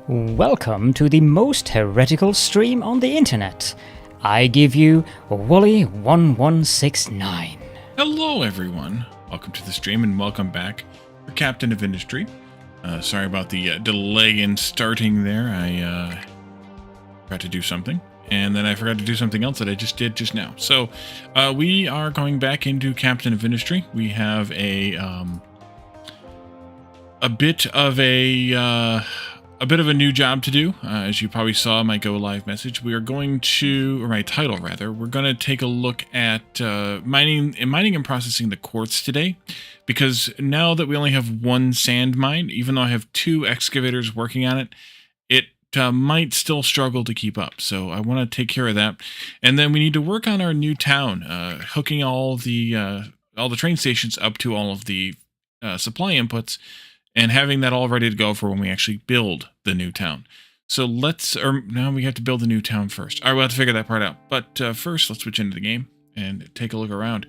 Welcome to the most heretical stream on the internet. I give you Wooly1169. Hello everyone, welcome to the stream and welcome back for Captain of Industry. Sorry about the delay in starting there. I forgot to do something, and then I forgot to do something else that I just did just now. So we are going back into Captain of Industry. We have a bit of a new job to do. As you probably saw in my go live message, we are going to, or my title rather, we're going to take a look at mining and processing the quartz today, because now that we only have one sand mine, even though I have two excavators working on it, it might still struggle to keep up. So I want to take care of that, and then we need to work on our new town, hooking all the train stations up to all of the supply inputs, and having that all ready to go for when we actually build the new town. So now we have to build the new town first. All right, we'll have to figure that part out. But first, let's switch into the game and take a look around.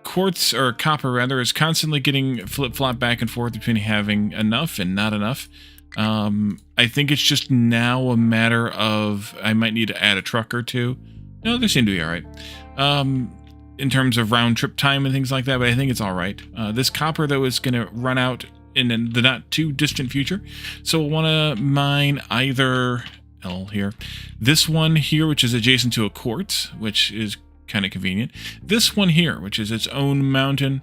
Quartz, or copper rather, is constantly getting flip-flop back and forth between having enough and not enough. I think it's just now a matter of, I might need to add a truck or two. No, they seem to be all right. In terms of round trip time and things like that, but I think it's all right. This copper, though, is going to run out in the not too distant future. So we'll want to mine either this one here, which is adjacent to a quartz, which is kind of convenient. This one here, which is its own mountain,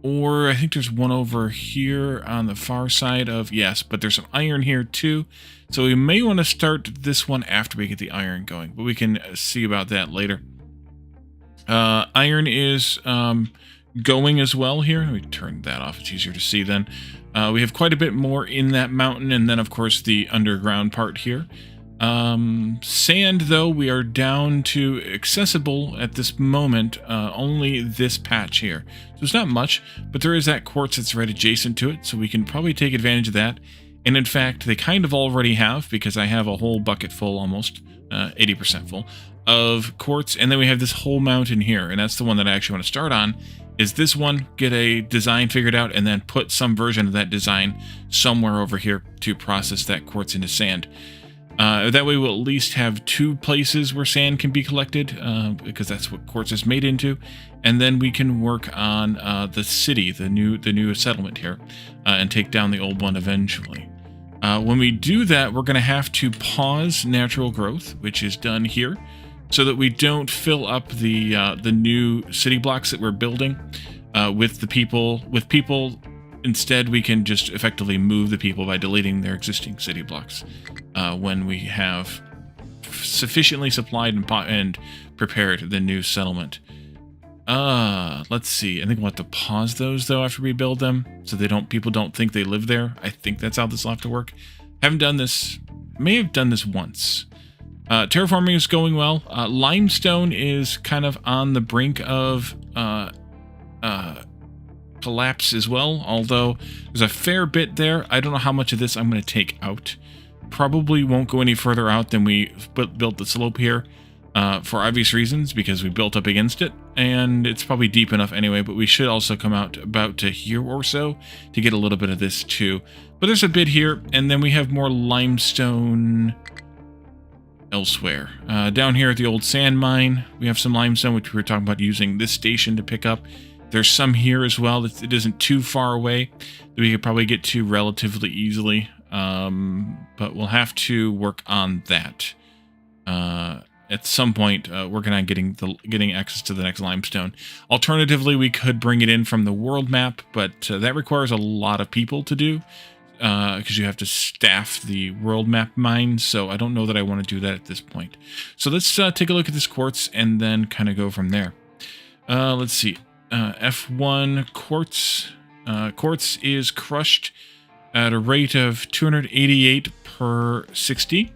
or I think there's one over here on the far side of, yes, but there's some iron here too. So we may want to start this one after we get the iron going, but we can see about that later. Iron is going as well here. Let me turn that off. It's easier to see then. We have quite a bit more in that mountain, and then, of course, the underground part here. Sand, though, we are down to accessible at this moment, only this patch here. So it's not much, but there is that quartz that's right adjacent to it, so we can probably take advantage of that. And, in fact, they kind of already have, because I have a whole bucket full, almost 80% full, of quartz, and then we have this whole mountain here, and that's the one that I actually want to start on, is this one, get a design figured out, and then put some version of that design somewhere over here to process that quartz into sand. That way we'll at least have two places where sand can be collected, because that's what quartz is made into, and then we can work on the city, the new settlement here, and take down the old one eventually. When we do that, we're going to have to pause natural growth, which is done here, so that we don't fill up the new city blocks that we're building with people. Instead, we can just effectively move the people by deleting their existing city blocks when we have sufficiently supplied and prepared the new settlement. Let's see. I think we'll have to pause those though after we build them, so people don't think they live there. I think that's how this will have to work. Haven't done this. May have done this once. Terraforming is going well. Limestone is kind of on the brink of collapse as well, although there's a fair bit there. I don't know how much of this I'm going to take out. Probably won't go any further out than we built the slope here, for obvious reasons, because we built up against it, and it's probably deep enough anyway, but we should also come out about to here or so to get a little bit of this too. But there's a bit here, and then we have more limestone elsewhere. Down here at the old sand mine, we have some limestone, which we were talking about using this station to pick up. There's some here as well. It isn't too far away that we could probably get to relatively easily, but we'll have to work on that. At some point, working on getting access to the next limestone. Alternatively, we could bring it in from the world map, but that requires a lot of people to do, because you have to staff the world map mine, so I don't know that I want to do that at this point. So let's take a look at this quartz and then kind of go from there. Let's see. F1 quartz. Quartz is crushed at a rate of 288 per 60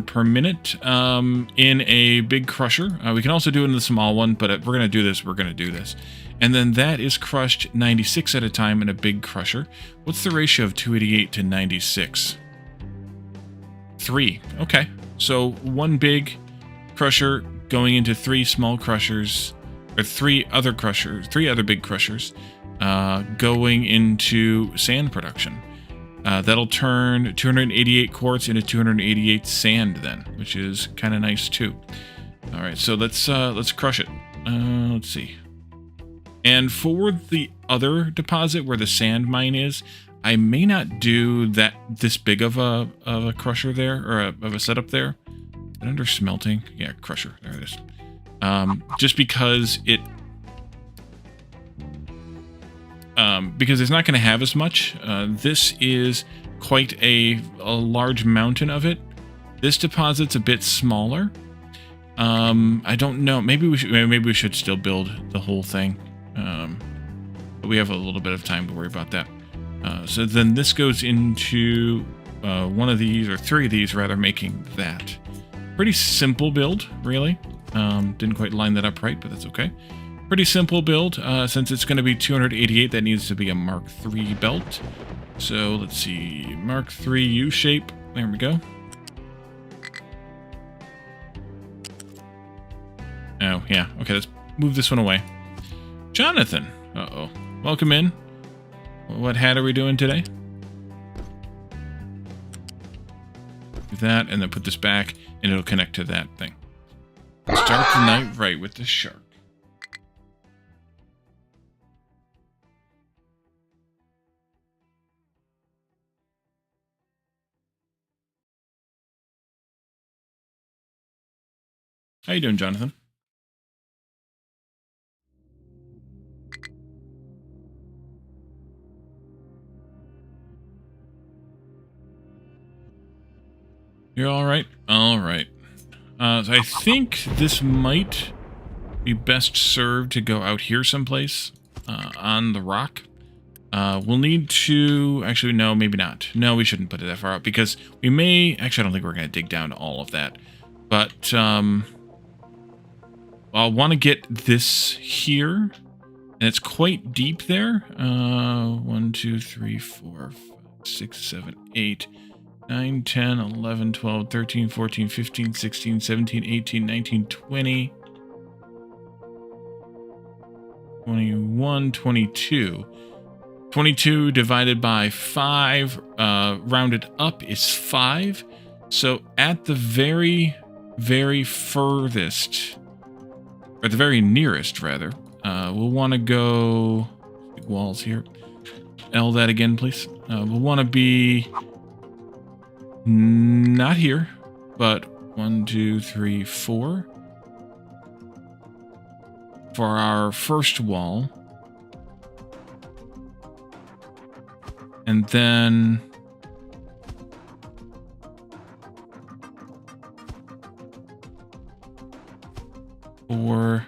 per minute in a big crusher. We can also do it in the small one, but if we're going to do this, we're going to do this. And then that is crushed 96 at a time in a big crusher. What's the ratio of 288 to 96? 3. Okay. So one big crusher going into 3 small crushers, or 3 other big crushers going into sand production. That'll turn 288 quartz into 288 sand then, which is kind of nice too. All right, so let's crush it. Let's see. And for the other deposit where the sand mine is, I may not do this big of a crusher there, or of a setup there. Is it under smelting? Yeah, crusher. There it is. Just because because it's not going to have as much. This is quite a large mountain of it. This deposit's a bit smaller. I don't know. Maybe we should still build the whole thing. But we have a little bit of time to worry about that. So then this goes into one of these, or three of these rather, making that. Pretty simple build, really. Didn't quite line that up right, but that's okay. Pretty simple build. Since it's going to be 288, that needs to be a Mark III belt. So let's see, Mark III U-shape. There we go. Oh, yeah. Okay, let's move this one away. Jonathan. Uh-oh. Welcome in. What hat are we doing today? Do that, and then put this back, and it'll connect to that thing. Start the night right with the shark. How you doing, Jonathan? You're all right? All right. So I think this might be best served to go out here someplace on the rock. We'll need to... Actually, no, maybe not. No, we shouldn't put it that far out because we may... Actually, I don't think we're going to dig down to all of that. But I'll want to get this here. And it's quite deep there. 1, 2, 3, 4, 5, 6, 7, 8... 9, 10, 11, 12, 13, 14, 15, 16, 17, 18, 19, 20, 21, 22. 22 divided by 5, rounded up, is 5. So at the very, very furthest, or the very nearest, rather, we'll want to go... Big walls here. L that again, please. We'll want to be... Not here, but 1, 2, 3, 4. For our first wall. And then... Four,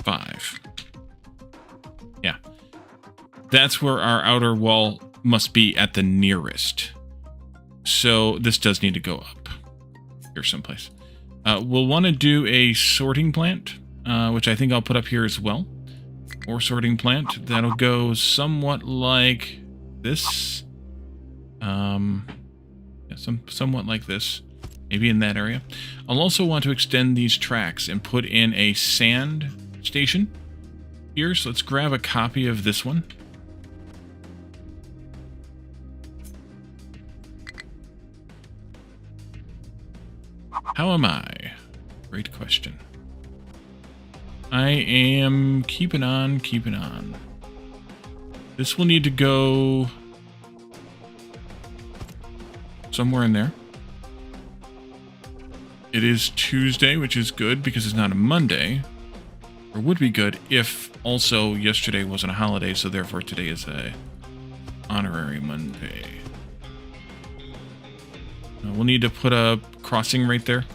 5. Yeah. That's where our outer wall must be at the nearest. So this does need to go up here someplace. We'll want to do a sorting plant, which I think I'll put up here as well. Or sorting plant. That'll go somewhat like this. Yeah, somewhat like this. Maybe in that area. I'll also want to extend these tracks and put in a sand station here. So let's grab a copy of this one. How am I? Great question. I am keeping on. This will need to go somewhere in there. It is Tuesday, which is good because it's not a Monday. Or would be good if also yesterday wasn't a holiday, so therefore today is a honorary Monday. We'll need to put a crossing right there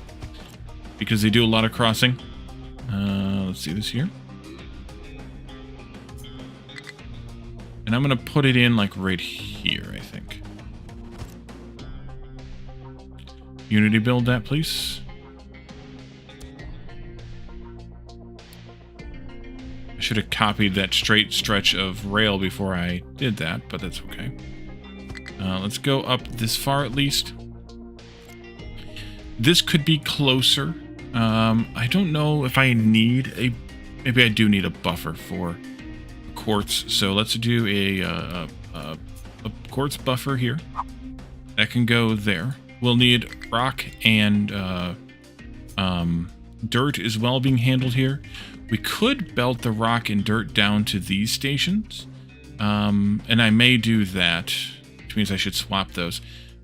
because they do a lot of crossing. Let's see this here. And I'm going to put it in like right here, I think. Unity build that, please. I should have copied that straight stretch of rail before I did that, but that's okay. Let's go up this far at least. This could be closer. I don't know if I need a... Maybe I do need a buffer for quartz. So let's do a quartz buffer here. That can go there. We'll need rock and dirt as well being handled here. We could belt the rock and dirt down to these stations. And I may do that, which means I should swap those.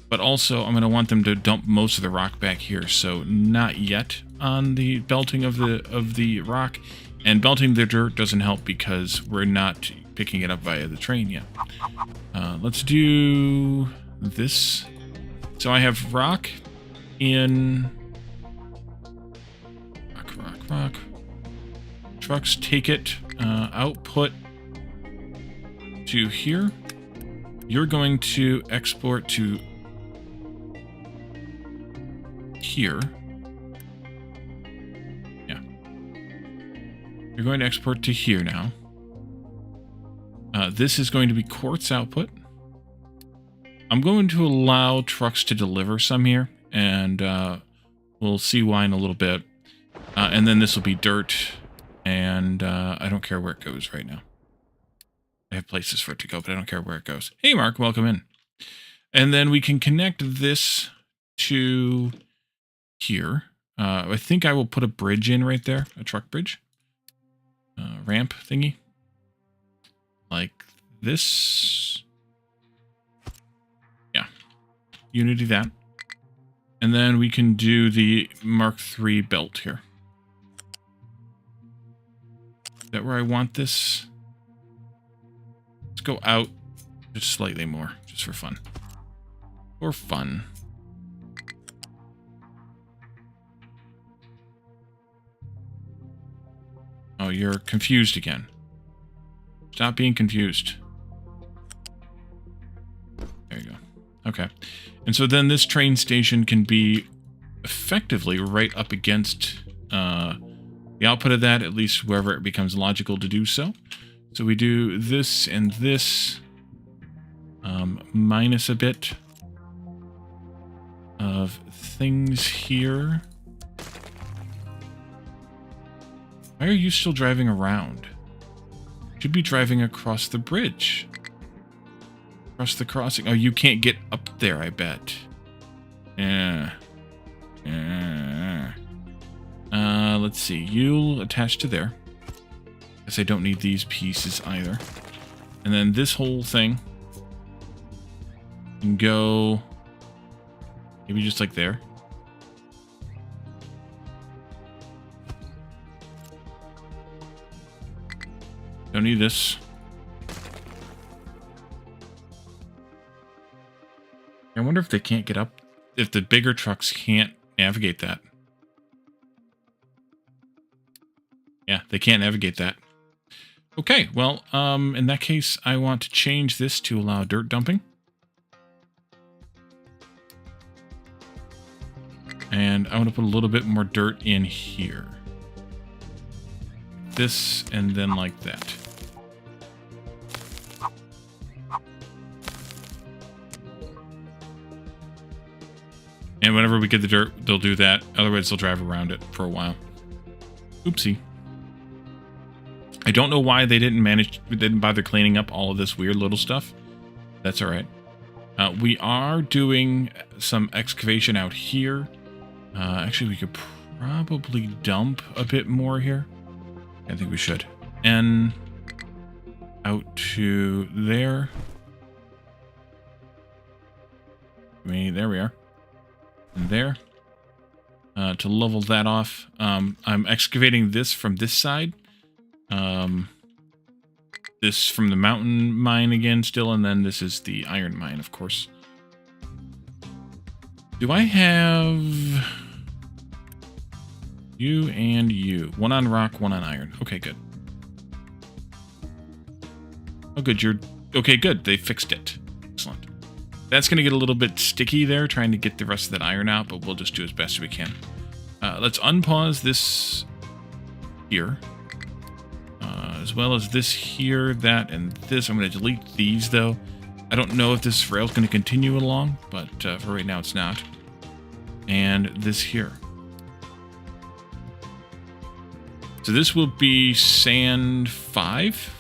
But also, I'm going to want them to dump most of the rock back here, so not yet on the belting of the rock. And belting the dirt doesn't help because we're not picking it up via the train yet. Let's do this. So I have rock in... Rock. Trucks take it. Output to here. You're going to export to here. Yeah. You're going to export to here now. This is going to be quartz output. I'm going to allow trucks to deliver some here, and we'll see why in a little bit. And then this will be dirt, and I don't care where it goes right now. I have places for it to go, but I don't care where it goes. Hey, Mark, welcome in. And then we can connect this to here. I think I will put a bridge in right there, a truck bridge. Ramp thingy. Like this. Yeah. Unity that. And then we can do the Mark III belt here. Is that where I want this? Let's go out just slightly more, just for fun. For fun. Oh, you're confused again. Stop being confused. There you go. Okay. And so then this train station can be effectively right up against the output of that, at least wherever it becomes logical to do so. So we do this and this, minus a bit of things here. Why are you still driving around? Should be driving across the bridge. Across the crossing. Oh, you can't get up there, I bet. Yeah. Let's see. You'll attach to there. Guess I don't need these pieces either. And then this whole thing can go maybe just like there. Don't need this. I wonder if they can't get up, if the bigger trucks can't navigate that. Yeah, they can't navigate that. Okay, well, in that case, I want to change this to allow dirt dumping. And I want to put a little bit more dirt in here. This, and then like that. And whenever we get the dirt, they'll do that. Otherwise, they'll drive around it for a while. Oopsie. I don't know why they didn't bother cleaning up all of this weird little stuff. That's all right. We are doing some excavation out here. Actually, we could probably dump a bit more here. I think we should. And out to there. There we are. And there. To level that off. I'm excavating this from this side. This from the mountain mine again still, and then this is the iron mine, of course. Do I have you and you? One on rock, one on iron. Okay, good. Oh, good. You're okay. Good. They fixed it. Excellent. That's going to get a little bit sticky there, trying to get the rest of that iron out, but we'll just do as best we can. Let's unpause this here. As well as this here, that, and this. I'm going to delete these, though. I don't know if this rail is going to continue along, but for right now, it's not. And this here. So this will be sand 5.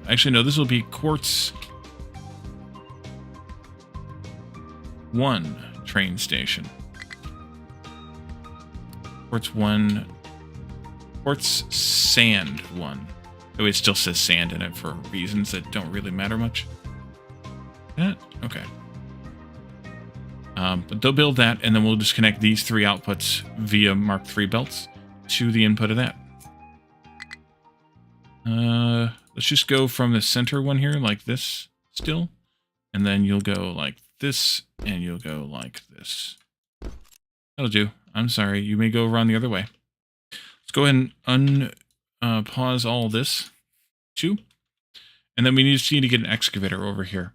Actually, no, this will be quartz 1 train station. Quartz 1. Quartz sand 1. Oh, it still says sand in it for reasons that don't really matter much. Okay. But they'll build that, and then we'll just connect these 3 outputs via Mark III belts to the input of that. Let's just go from the center one here, like this, still. And then you'll go like this, and you'll go like this. That'll do. I'm sorry, you may go around the other way. Let's go ahead and pause all this, too. And then we just need to get an excavator over here.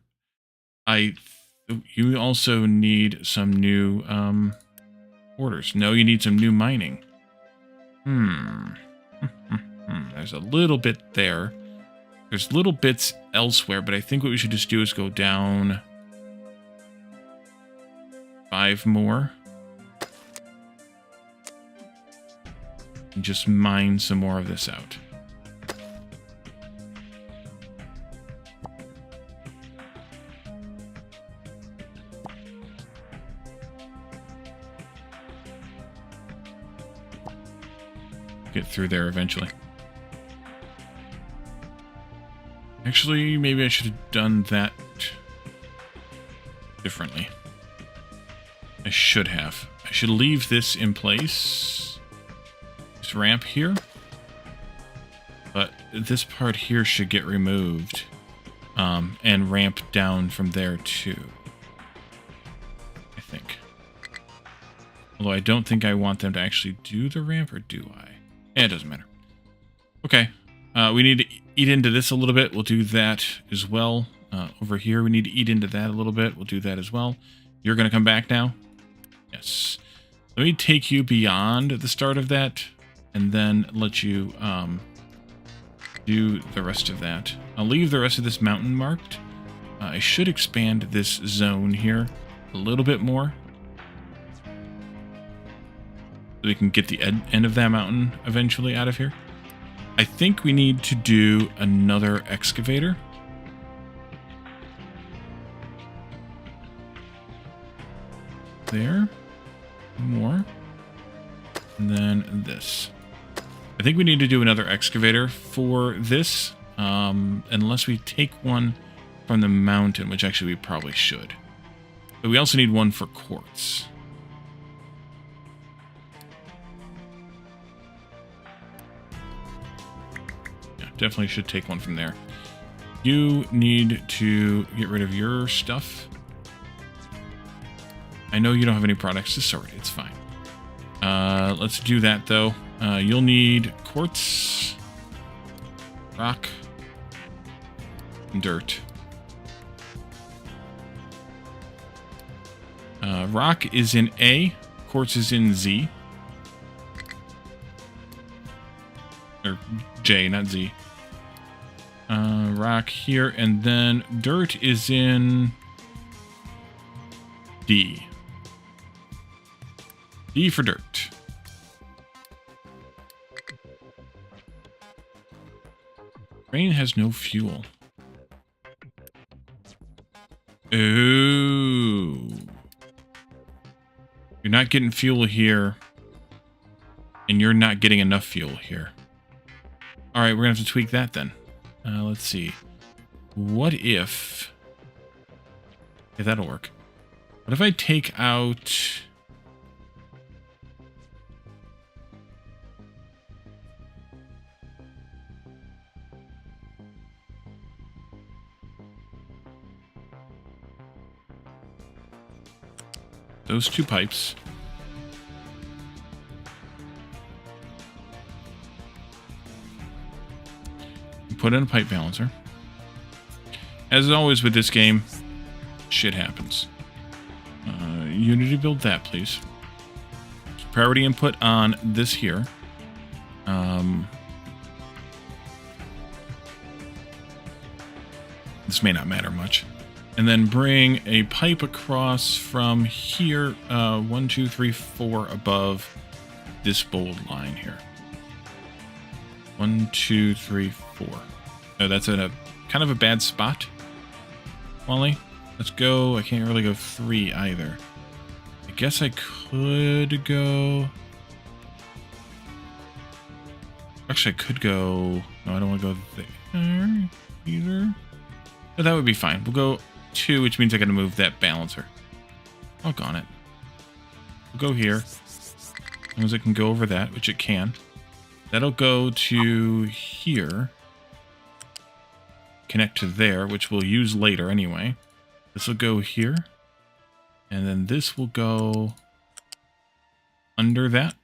You also need some new orders. No, you need some new mining. There's a little bit there. There's little bits elsewhere, but I think what we should just do is go down 5 more. And just mine some more of this out. Get through there eventually. Actually, maybe I should have done that differently. I should have. I should leave this in place. This ramp here. But this part here should get removed. And ramp down from there too. I think. Although I don't think I want them to actually do the ramp, or do I? Yeah, it doesn't matter. Okay. We need to eat into this a little bit. We'll do that as well. Over here, we need to eat into that a little bit. We'll do that as well. You're going to come back now? Yes. Let me take you beyond the start of that, and then let you do the rest of that. I'll leave the rest of this mountain marked. I should expand this zone here a little bit more, so we can get the end of that mountain eventually out of here. I think we need to do another excavator. There. More. And then this. I think we need to do another excavator for this, unless we take one from the mountain, which actually we probably should. But we also need one for quartz. Definitely should take one from there. You need to get rid of your stuff. I know you don't have any products to sort. It's fine. Let's do that, though. You'll need quartz, rock, and dirt. Rock is in A. Quartz is in Z. Or J, not Z. Rock here, and then dirt is in D. D for dirt. Train has no fuel. Ooh. You're not getting fuel here, and you're not getting enough fuel here. Alright, we're going to have to tweak that then. Let's see. What if... Yeah, that'll work. What if I take out... those 2 pipes. Put in a pipe balancer. As always with this game, shit happens. You need to build that, please. Priority input on this here. This may not matter much. And then bring a pipe across from here, 1, 2, 3, 4 above this bold line here. 1, 2, 3, 4. Oh, that's in a kind of a bad spot, Wally. Let's go. I can't really go 3 either. I guess I could go... Actually, I could go... No, I don't want to go there either. But that would be fine. We'll go 2, which means I got to move that balancer. Doggone it. We'll go here. As long as it can go over that, which it can. That'll go to here. Connect to there, which we'll use later anyway. This will go here. And then this will go under that.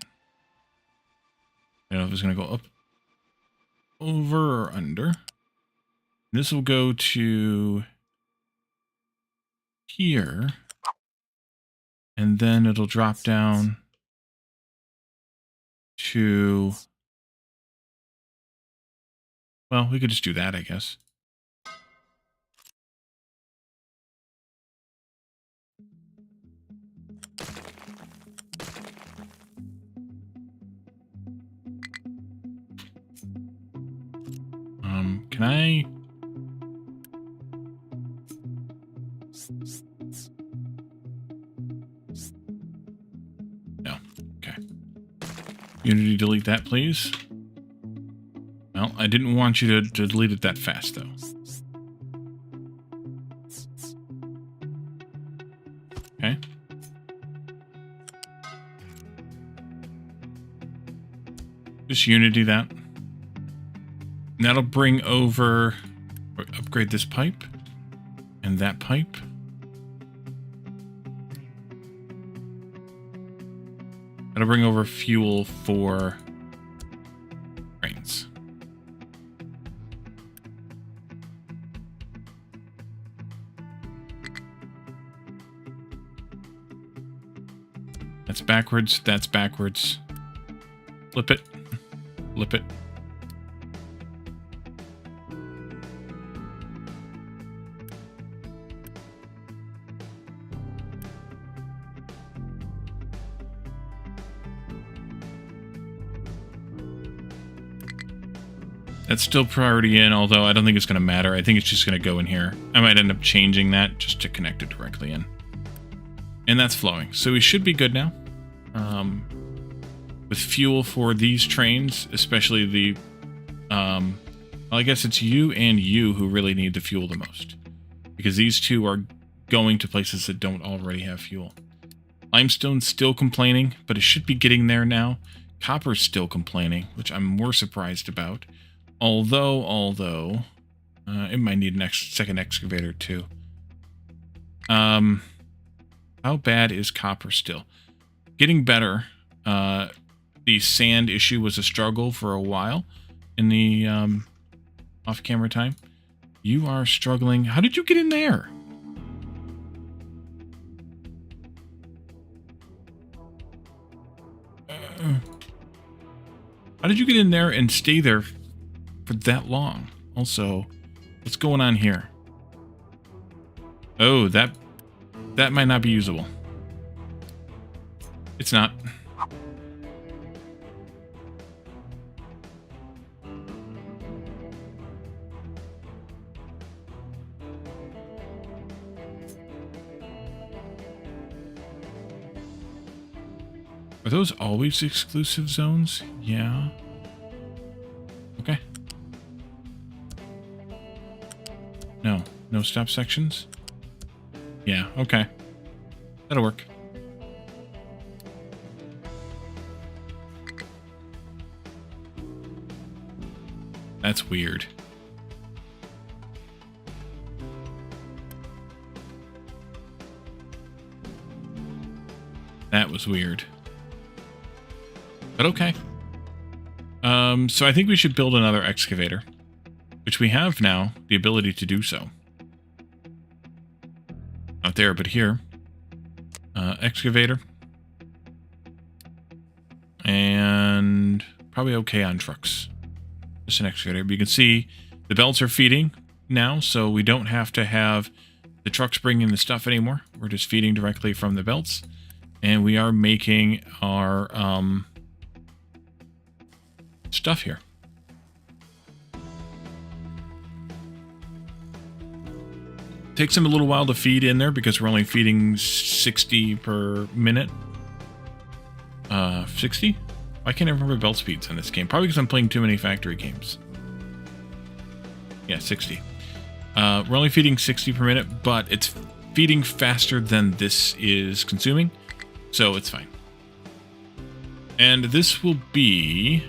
I don't know if it's going to go up, over, or under. This will go to here. And then it'll drop down to... Well, we could just do that, I guess. Can I... No. Okay. Unity, delete that, please. Well, I didn't want you to delete it that fast, though. Okay. Just Unity that. And that'll bring over, or upgrade this pipe, and that pipe. That'll bring over fuel for trains. That's backwards, that's backwards. Flip it, flip it. That's still priority in, although I don't think it's going to matter. I think it's just going to go in here. I might end up changing that just to connect it directly in. And that's flowing. So we should be good now. With fuel for these trains, especially the... well, I guess it's you and you who really need the fuel the most. Because these two are going to places that don't already have fuel. Limestone's still complaining, but it should be getting there now. Copper's still complaining, which I'm more surprised about. Although, it might need an second excavator too. How bad is copper still? Getting better. The sand issue was a struggle for a while in the off-camera time. You are struggling. How did you get in there? How did you get in there and stay there for that long? Also, what's going on here? Oh, that might not be usable. It's not. Are those always exclusive zones? Yeah. Okay. No stop sections? Yeah, okay. That'll work. That's weird. That was weird. But okay. So I think we should build another excavator, which we have now the ability to do so. Not there, but here. Excavator. And probably okay on trucks. Just an excavator. But you can see the belts are feeding now, so we don't have to have the trucks bringing the stuff anymore. We're just feeding directly from the belts. And we are making our stuff here. Takes them a little while to feed in there because we're only feeding 60 per minute. 60? I can't remember belt speeds in this game. Probably because I'm playing too many factory games. Yeah, 60. We're only feeding 60 per minute, but it's feeding faster than this is consuming, so it's fine. And this will be...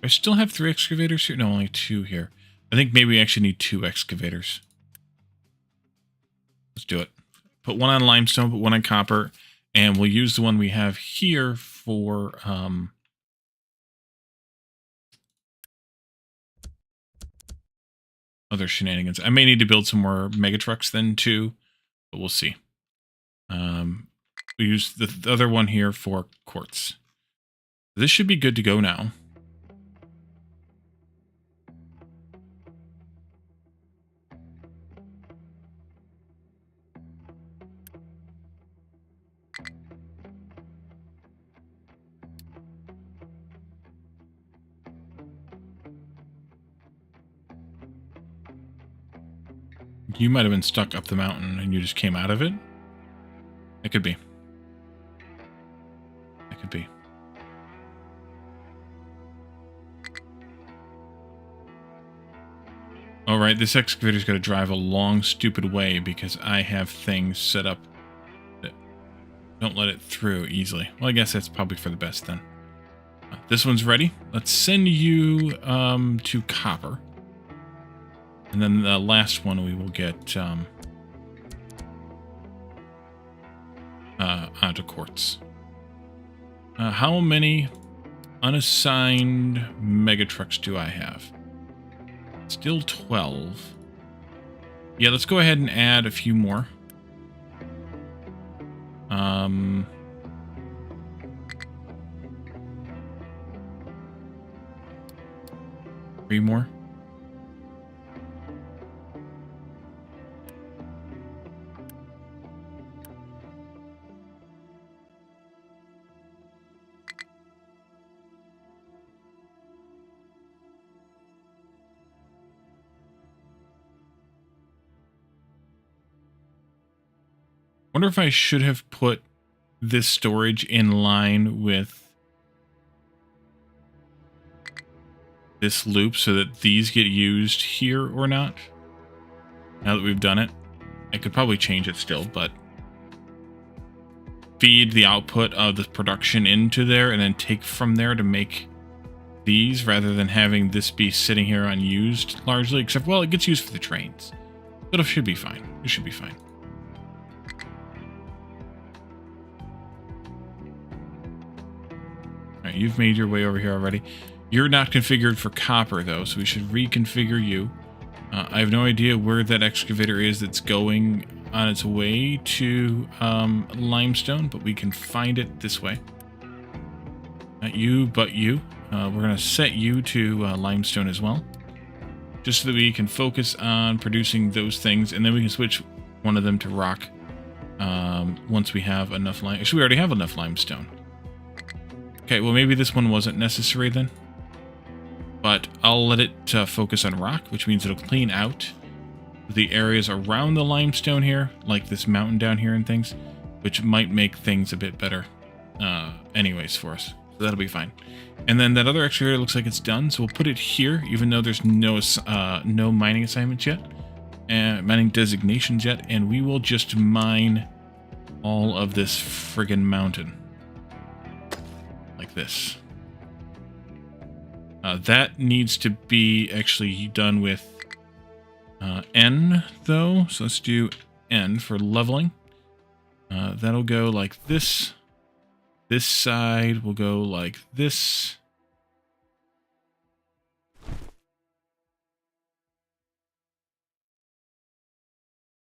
I still have 3 excavators here? No, only 2 here. I think maybe we actually need 2 excavators. Let's do it. Put one on limestone, put one on copper, and we'll use the one we have here for other shenanigans. I may need to build some more mega trucks then too, but we'll see. We use the other one here for quartz. This should be good to go now. You might have been stuck up the mountain and you just came out of it. It could be. It could be. All right, this excavator's got to drive a long, stupid way because I have things set up that don't let it through easily. Well, I guess that's probably for the best then. This one's ready. Let's send you to copper. And then the last one we will get onto quartz. How many unassigned megatrucks do I have? Still 12. Yeah, let's go ahead and add a few more. 3 more. Wonder if I should have put this storage in line with this loop so that these get used here or not. Now that we've done it, I could probably change it still, but feed the output of the production into there and then take from there to make these rather than having this be sitting here unused largely, except, well, it gets used for the trains. But it should be fine. It should be fine. You've made your way over here already. You're not configured for copper, though, so we should reconfigure you. I have no idea where that excavator is that's going on its way to limestone, but we can find it this way. Not you, but you. We're going to set you to limestone as well, just so that we can focus on producing those things, and then we can switch one of them to rock once we have enough lime. Actually, we already have enough limestone. Okay, well, maybe this one wasn't necessary then. But I'll let it focus on rock, which means it'll clean out the areas around the limestone here, like this mountain down here and things, which might make things a bit better anyways for us. So that'll be fine. And then that other excavator looks like it's done, so we'll put it here, even though there's no mining assignments yet, and mining designations yet, and we will just mine all of this friggin' mountain. Like this. That needs to be actually done with N, though. So let's do N for leveling. That'll go like this. This side will go like this.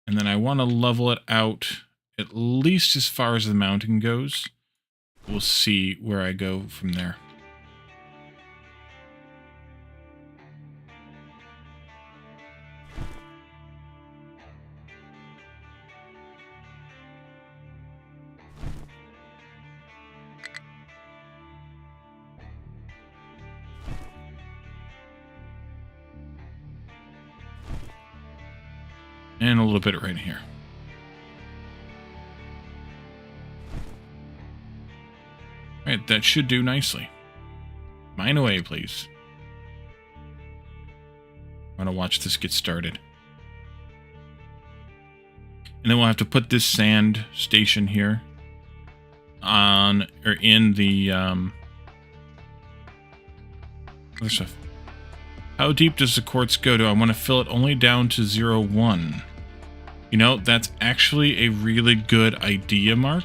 And then I want to level it out at least as far as the mountain goes. We'll see where I go from there. And a little bit right here. Alright, that should do nicely. Mine away, please. I want to watch this get started. And then we'll have to put this sand station here on, or in the, other stuff. How deep does the quartz go to? I want to fill it only down to 0.1. You know, that's actually a really good idea, Mark.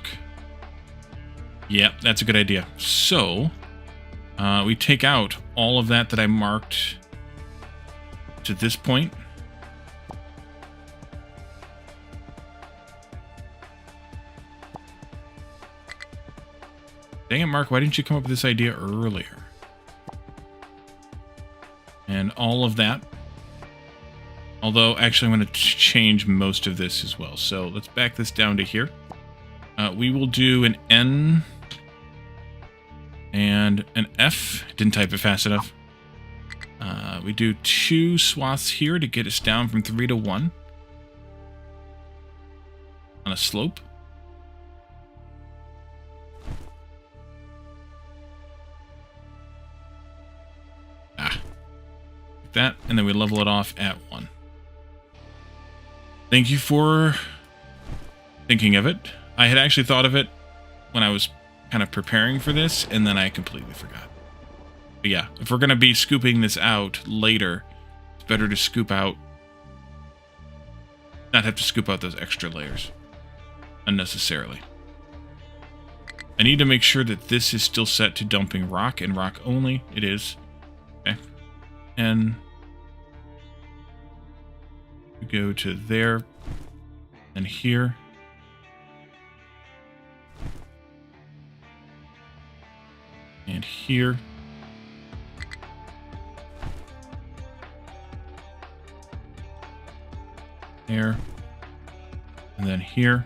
Yep, that's a good idea. So, we take out all of that I marked to this point. Dang it, Mark, why didn't you come up with this idea earlier? And all of that. Although, actually, I'm going to change most of this as well. So, let's back this down to here. We will do an N and an F. Didn't type it fast enough. We do 2 swaths here to get us down from 3 to 1 on a slope. Like that, and then we level it off at 1. Thank you for thinking of it. I had actually thought of it when I was kind of preparing for this, and then I completely forgot. But yeah, if we're going to be scooping this out later, it's better to scoop out, not have to scoop out those extra layers unnecessarily. I need to make sure that this is still set to dumping rock and rock only. It is. Okay. And we go to there and here. And here. There. And then here.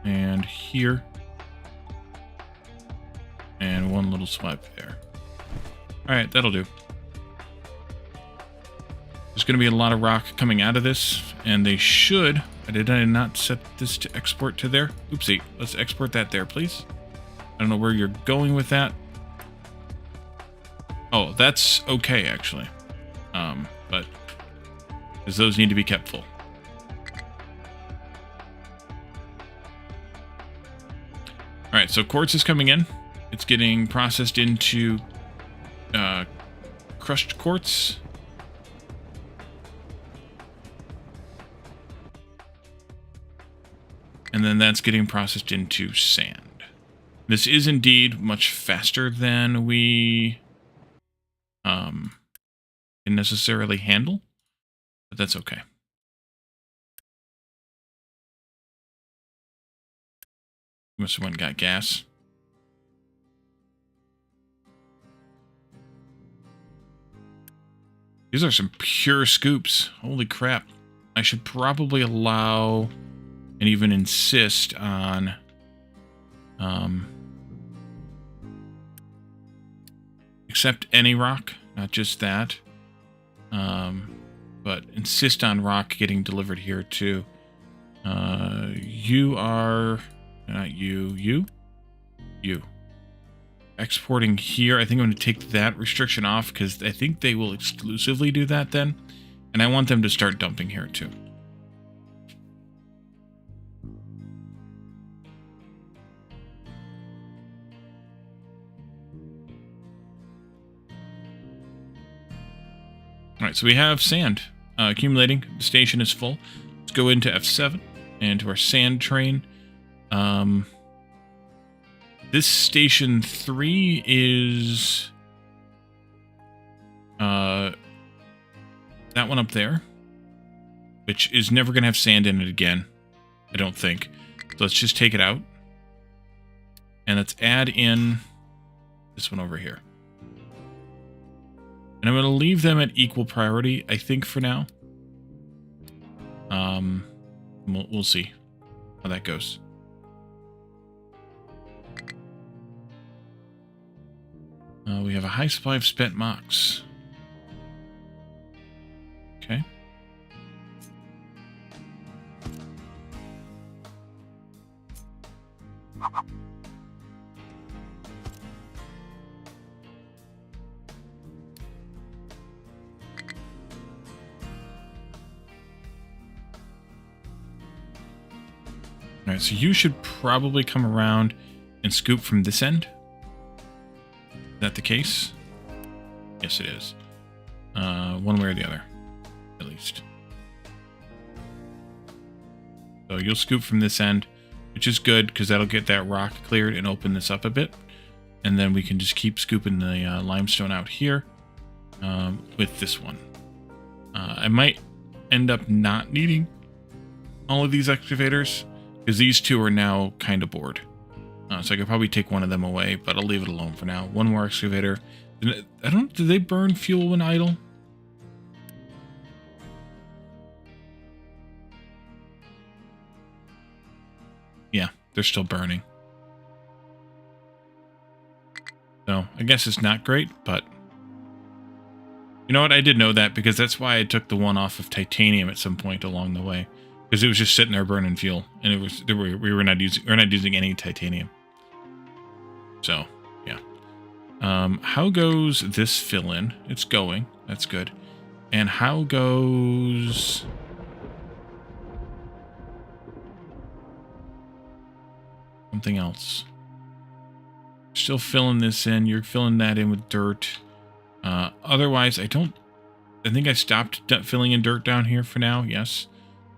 And here. And one little swipe there. Alright, that'll do. There's going to be a lot of rock coming out of this, and they should... Did I not set this to export to there? Oopsie. Let's export that there, please. I don't know where you're going with that. Oh, that's okay, actually. But... because those need to be kept full. Alright, so quartz is coming in. It's getting processed into crushed quartz. And then that's getting processed into sand. This is indeed much faster than we can necessarily handle, but that's okay. Must have went and got gas. These are some pure scoops. Holy crap. I should probably allow and even insist on accept any rock, not just that. But insist on rock getting delivered here too. You are not you. Exporting here. I think I'm going to take that restriction off because I think they will exclusively do that then. And I want them to start dumping here too. Alright, so we have sand accumulating. The station is full. Let's go into F7 and to our sand train. This station 3 is that one up there, which is never going to have sand in it again, I don't think. So let's just take it out. And let's add in this one over here. And I'm going to leave them at equal priority, I think, for now. We'll see how that goes. We have a high supply of spent mox. Okay. All right, so you should probably come around and scoop from this end. Is that the case? Yes, it is. One way or the other, at least. So you'll scoop from this end, which is good because that'll get that rock cleared and open this up a bit. And then we can just keep scooping the limestone out here with this one. I might end up not needing all of these excavators because these two are now kind of bored. So I could probably take one of them away, but I'll leave it alone for now. One more excavator. I don't. Do they burn fuel when idle? Yeah, they're still burning. So I guess it's not great, but you know what? I did know that because that's why I took the one off of titanium at some point along the way, because it was just sitting there burning fuel, and it was we were not using any titanium. So yeah. How goes this fill in? It's going. That's good. And how goes something else? Still filling this in. You're filling that in with dirt. Otherwise, I think I stopped filling in dirt down here for now. Yes.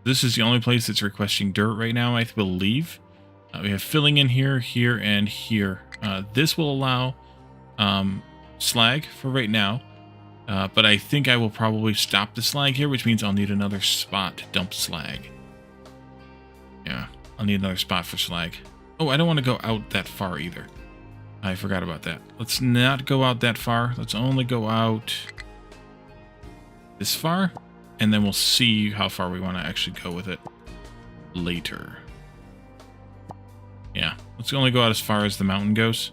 This is the only place that's requesting dirt right now, I believe. We have filling in here, here, and here. This will allow slag for right now. But I think I will probably stop the slag here, which means I'll need another spot to dump slag. Yeah, I'll need another spot for slag. Oh, I don't want to go out that far either. I forgot about that. Let's not go out that far. Let's only go out this far, and then we'll see how far we want to actually go with it later. Yeah, let's only go out as far as the mountain goes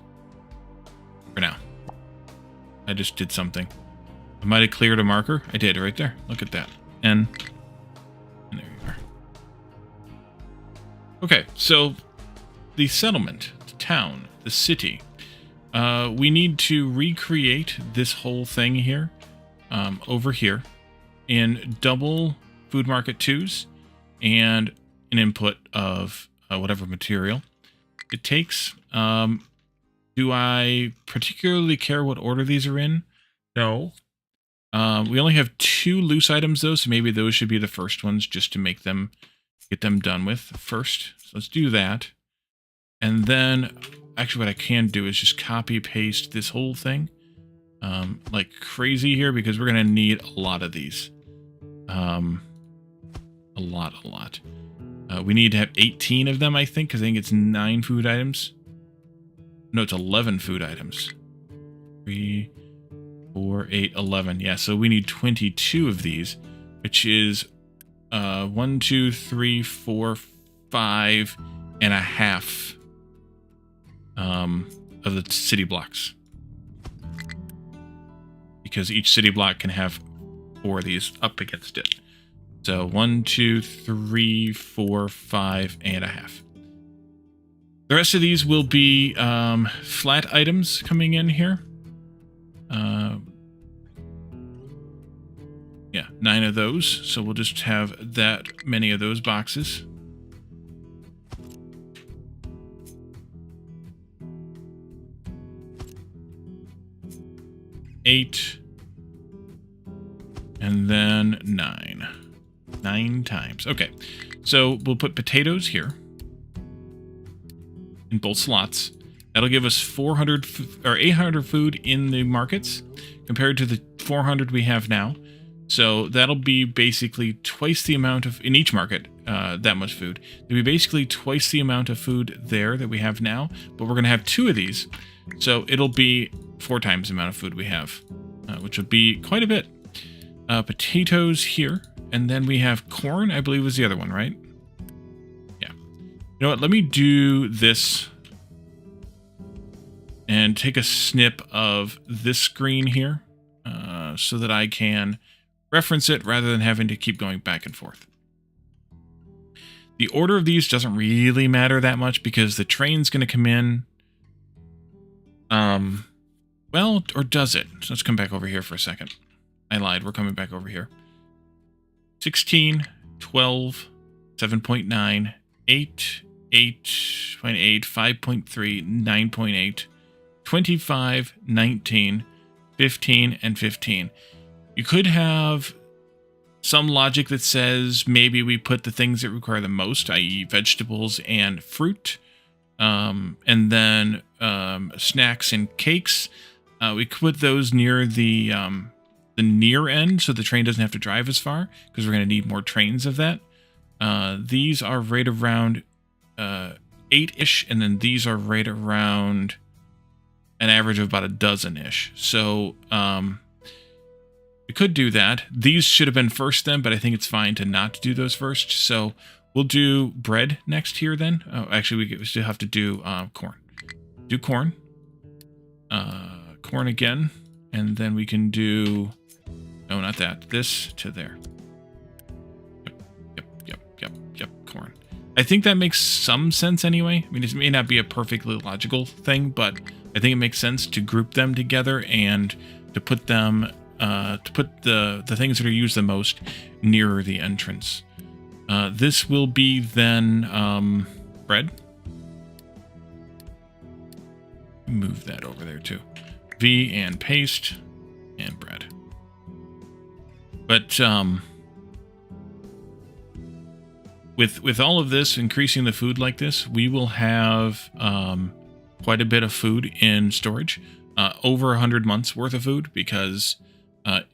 for now. I just did something. I might have cleared a marker. I did right there. Look at that. And there you are. Okay, so the settlement, the town, the city. We need to recreate this whole thing here, over here, in double food market 2s and an input of whatever material it takes. Do I particularly care what order these are in? No. We only have 2 loose items though, so maybe those should be the first ones just to make them, get them done with first. So let's do that. And then, actually what I can do is just copy paste this whole thing like crazy here because we're going to need a lot of these. A lot. We need to have 18 of them, I think, because I think it's 9 food items. No, it's 11 food items. 3, 4, 8, 11. Yeah, so we need 22 of these, which is 1, 2, 3, 4, 5 and a half of the city blocks. Because each city block can have 4 of these up against it. So 1, 2, 3, 4, 5 and a half. The rest of these will be flat items coming in here. Yeah, 9 of those. So we'll just have that many of those boxes. Eight. And then 9. 9 times. Okay. So we'll put potatoes here in both slots. That'll give us 400 or 800 food in the markets compared to the 400 we have now. So that'll be basically twice the amount of, in each market, that much food. There'll be basically twice the amount of food there that we have now, but we're going to have 2 of these. So it'll be 4 times the amount of food we have, which would be quite a bit. Potatoes here, and then we have corn, I believe was the other one, right? Yeah. You know what, let me do this and take a snip of this screen here so that I can reference it rather than having to keep going back and forth. The order of these doesn't really matter that much because the train's going to come in. Well, or does it? So let's come back over here for a second. I lied. We're coming back over here. 16, 12, 7.9, 8, 8.8, 5.3, 9.8, 25, 19, 15, and 15. You could have some logic that says maybe we put the things that require the most, i.e. vegetables and fruit, and then snacks and cakes. We could put those near the near end so the train doesn't have to drive as far, because we're going to need more trains of that. These are right around 8-ish, and then these are right around an average of about a dozen-ish. So we could do that. These should have been first then, but I think it's fine to not do those first. So we'll do bread next here then. Oh, actually, we still have to do corn. Do corn. Corn again. And then we can do... No, not that. This to there. Yep, corn. I think that makes some sense anyway. I mean, it may not be a perfectly logical thing, but I think it makes sense to group them together and to put them... to put the things that are used the most nearer the entrance. This will be then bread. Move that over there too. V and paste and bread. But with all of this, increasing the food like this, we will have quite a bit of food in storage. Over 100 months worth of food, because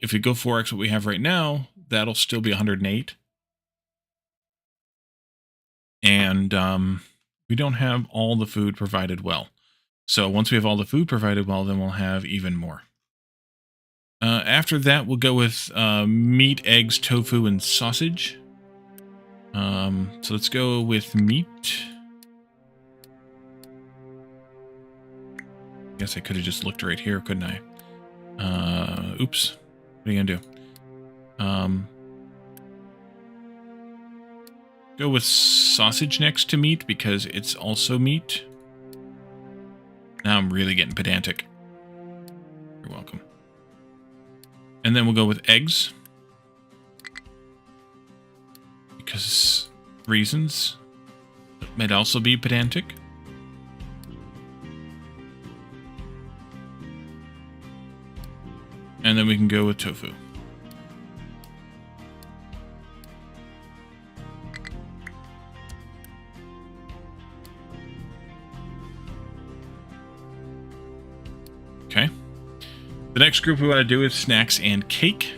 if we go 4x what we have right now, that'll still be 108. And we don't have all the food provided well. So once we have all the food provided well, then we'll have even more. After that, we'll go with meat, eggs, tofu, and sausage. So let's go with meat. I guess I could have just looked right here, couldn't I? Oops. What are you gonna do? Go with sausage next to meat because it's also meat. Now I'm really getting pedantic. You're welcome. And then we'll go with eggs. Because reasons. It might also be pedantic. And then we can go with tofu. Okay. The next group we want to do is snacks and cake.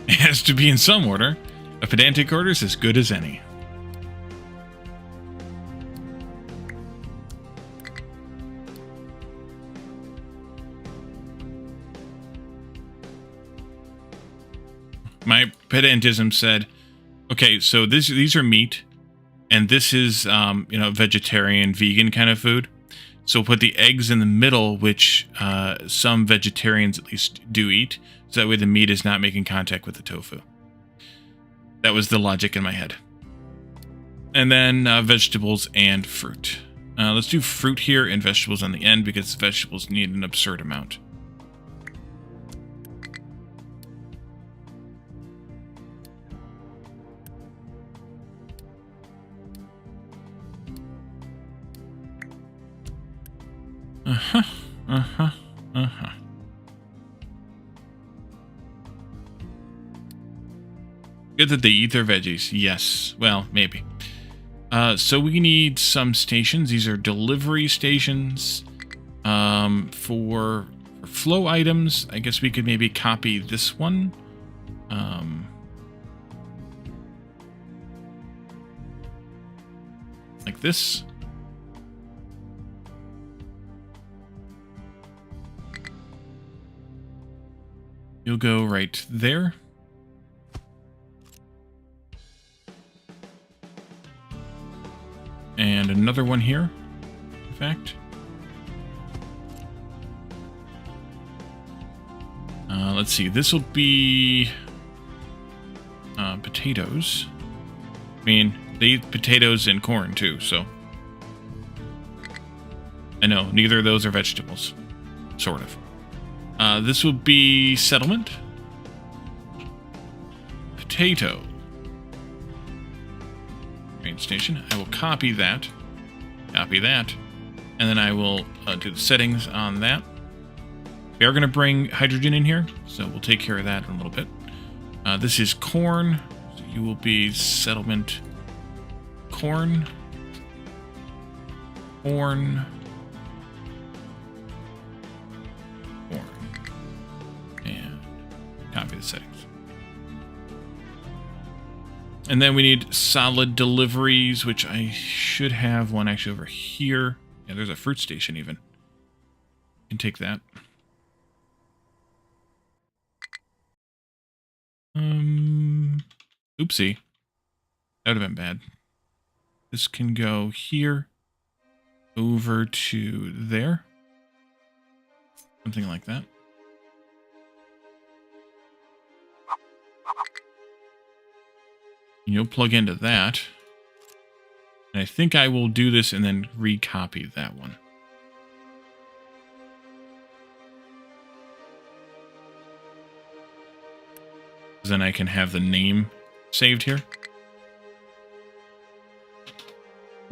It has to be in some order. A pedantic order is as good as any. My pedantism said, okay, so these are meat, and this is vegetarian, vegan kind of food. So put the eggs in the middle, which some vegetarians at least do eat, so that way the meat is not making contact with the tofu. That was the logic in my head. And then vegetables and fruit. Let's do fruit here and vegetables on the end, because vegetables need an absurd amount. Good that they eat their veggies. Yes. Well, maybe. So we need some stations. These are delivery stations. For flow items, I guess we could maybe copy this one. Like this. You'll go right there. And another one here. fact. Let's see. This will be potatoes. I mean, they eat potatoes and corn too, so. I know, neither of those are vegetables. Sort of. This will be settlement. Potato. Train station. I will copy that. Copy that. And then I will do the settings on that. We are going to bring hydrogen in here, so we'll take care of that in a little bit. This is corn. So you will be settlement corn. Corn. Corn. And copy the settings. And then we need solid deliveries, which I should have one actually over here. Yeah, there's a fruit station even. You can take that. Oopsie. That would have been bad. This can go here, over to there. Something like that. You'll plug into that. And I think I will do this and then recopy that one. Then I can have the name saved here.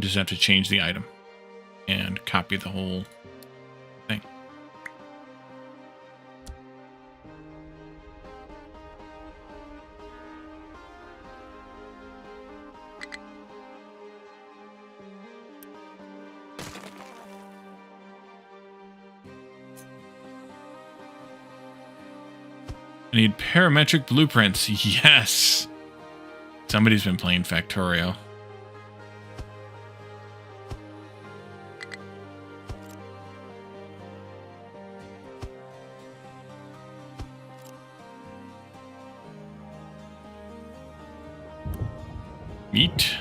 Just have to change the item and copy the whole thing. I need parametric blueprints. Yes! Somebody's been playing Factorio. Meat.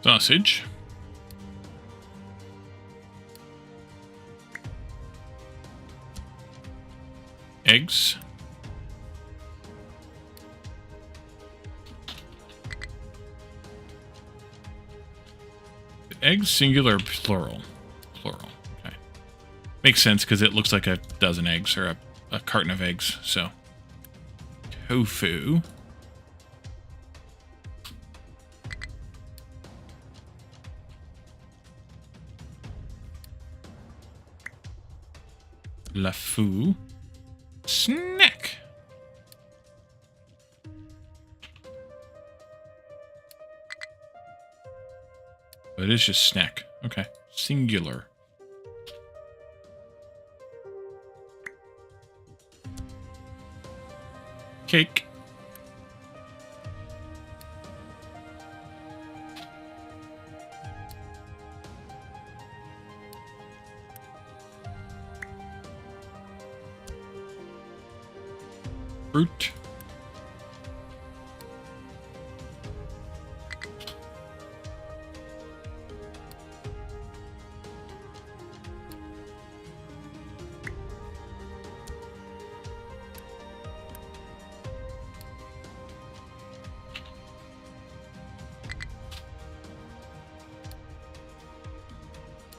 Sausage. Eggs. Eggs, singular or plural? Plural. Okay. Makes sense because it looks like a dozen eggs or a carton of eggs. So, tofu. LeFou. Snack. Oh, it is just snack. Okay. Singular. Cake. Fruit.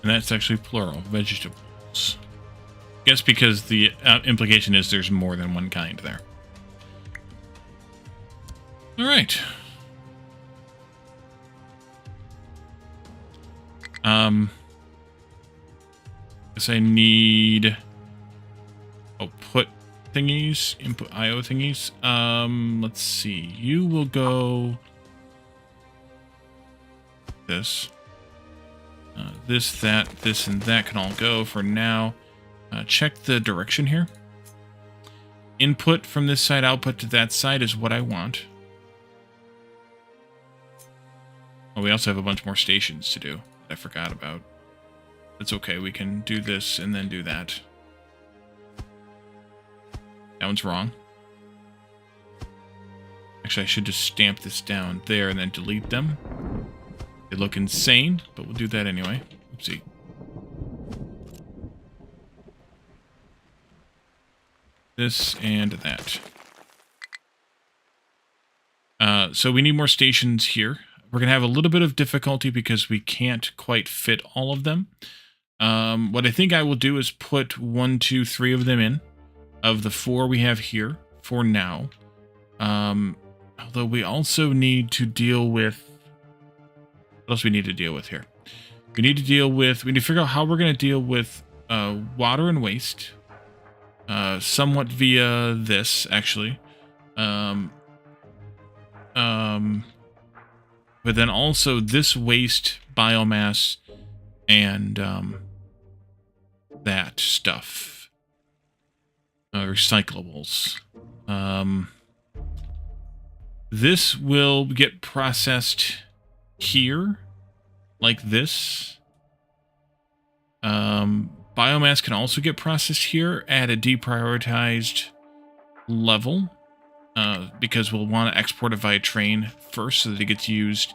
And that's actually plural, vegetables. Guess because the implication is there's more than one kind there. All right. Guess I need output thingies, input IO thingies. Let's see. You will go this. This, that, this, and that can all go for now. Check the direction here. Input from this side, output to that side is what I want. Oh, we also have a bunch more stations to do that I forgot about. That's okay. We can do this and then do that. That one's wrong. Actually, I should just stamp this down there and then delete them. They look insane, but we'll do that anyway. Oopsie. This and that. So we need more stations here. We're going to have a little bit of difficulty because we can't quite fit all of them. What I think I will do is put 1, 2, 3 of them in, of the 4 we have here for now. Although we also need to deal with... What else we need to deal with here? We need to figure out how we're going to deal with water and waste. Somewhat via this, actually. But then also this waste, biomass, and that stuff. Recyclables. This will get processed here, like this. Biomass can also get processed here at a deprioritized level, because we'll want to export it via train first so that it gets used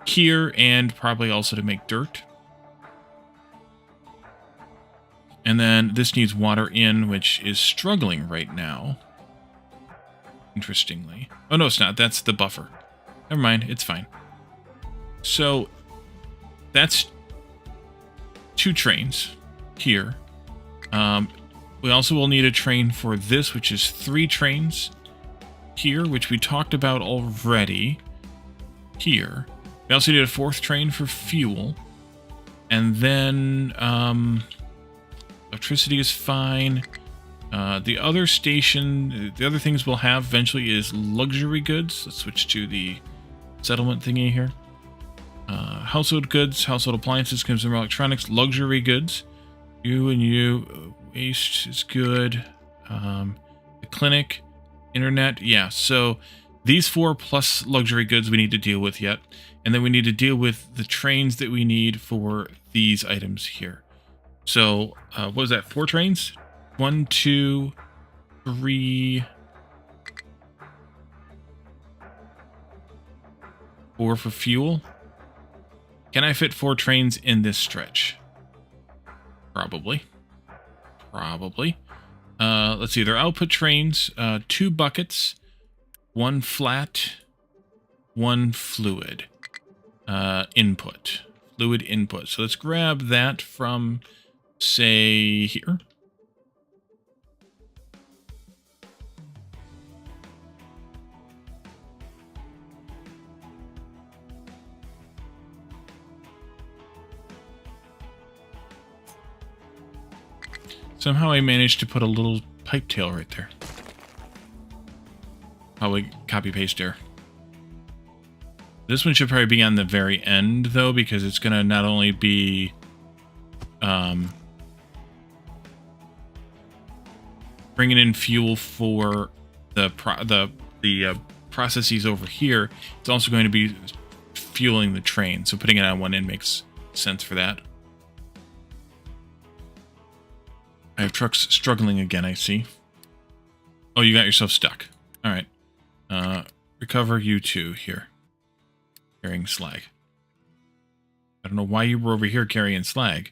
here and probably also to make dirt. And then this needs water in, which is struggling right now. Interestingly. Oh, no, it's not. That's the buffer. Never mind. It's fine. So that's 2 trains here. We also will need a train for this, which is 3 trains here, which we talked about already here. We also need a 4th train for fuel. And then electricity is fine. The other things we'll have eventually is luxury goods. Let's switch to the settlement thingy here. Household goods, household appliances, consumer electronics, luxury goods. Waste is good. The clinic, internet, yeah. So these 4 plus luxury goods we need to deal with yet. And then we need to deal with the trains that we need for these items here. So, what was that? 4 trains? 1, 2, 3, 4 for fuel. Can I fit 4 trains in this stretch? Probably. Let's see. Their output trains, 2 buckets, 1 flat, 1 fluid input. Fluid input. So let's grab that from, say, here. Somehow I managed to put a little pipe tail right there. Probably copy paste there. This one should probably be on the very end, though, because it's going to not only be bringing in fuel for the processes over here, it's also going to be fueling the train. So putting it on one end makes sense for that. I have trucks struggling again, I see. Oh, you got yourself stuck. All right. Recover you 2 here. Carrying slag. I don't know why you were over here carrying slag,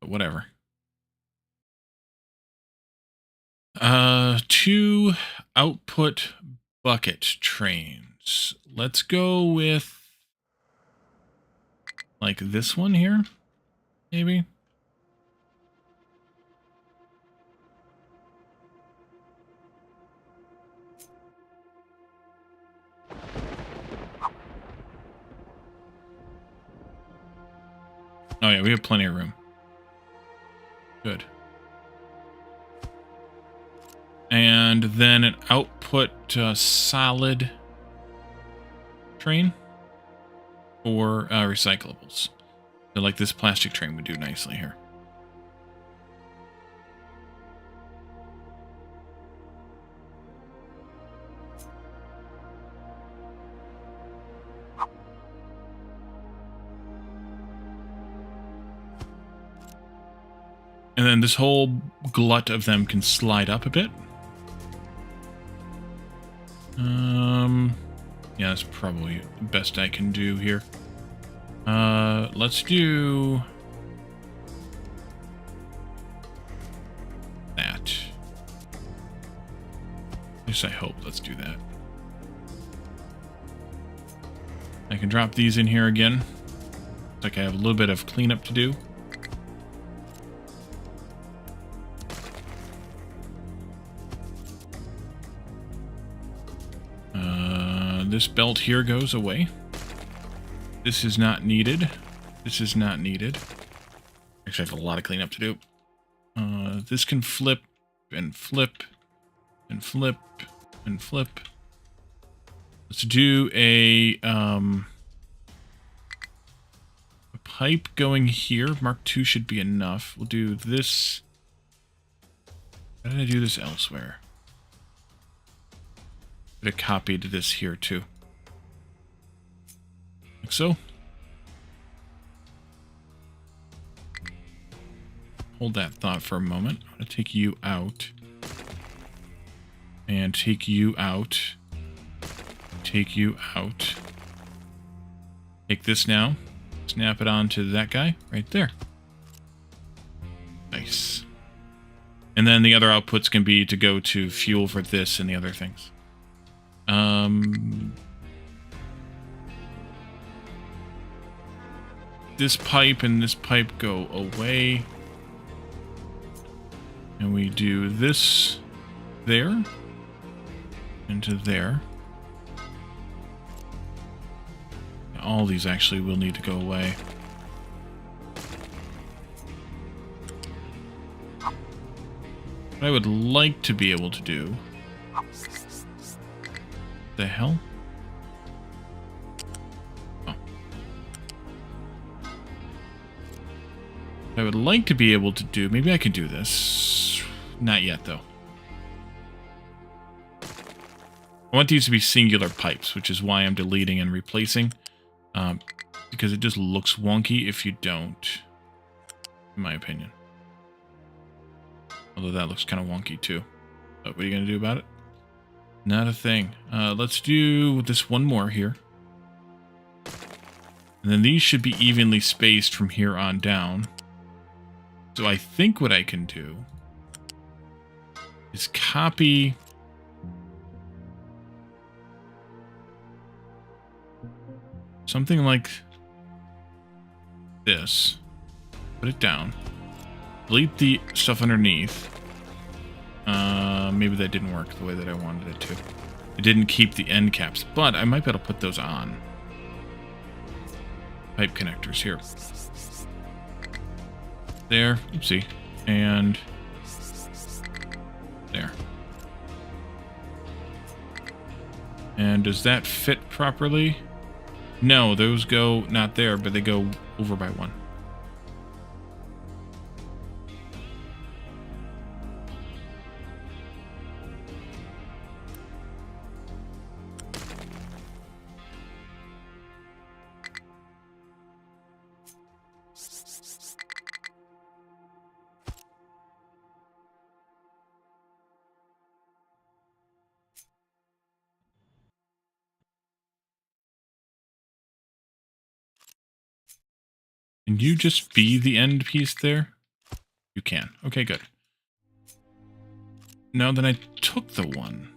but whatever. 2 output bucket trains. Let's go with like this one here, maybe. Oh yeah, we have plenty of room. Good. And then an output solid train for recyclables. So like this plastic train would do nicely here. And then this whole glut of them can slide up a bit. Yeah, that's probably the best I can do here. Let's do that. At least I hope. Let's do that. I can drop these in here again. Looks like I have a little bit of cleanup to do. This belt here goes away. This is not needed. This is not needed. Actually, I have a lot of cleanup to do. This can flip and flip and flip and flip. Let's do a pipe going here. Mark II should be enough. We'll do this. How did I do this elsewhere? Could have copied this here too. Like so. Hold that thought for a moment. I'm going to take you out. And take you out. Take you out. Take this now. Snap it onto that guy right there. Nice. And then the other outputs can be to go to fuel for this and the other things. This pipe and this pipe go away. And we do this there. Into there. All these actually will need to go away. What I would like to be able to do... The hell? Oh. What I would like to be able to do... Maybe I can do this. Not yet, though. I want these to be singular pipes, which is why I'm deleting and replacing. Because it just looks wonky if you don't, in my opinion. Although that looks kind of wonky too. But what are you going to do about it? Not a thing. Let's do this one more here. And then these should be evenly spaced from here on down. So I think what I can do is copy... something like this. Put it down. Delete the stuff underneath. Maybe that didn't work the way that I wanted it to. It didn't keep the end caps, but I might be able to put those on. Pipe connectors here. There. Oopsie. And there. And does that fit properly? No, those go not there, but they go over by one. Can you just be the end piece there? You can. Okay, good. No, then I took the one.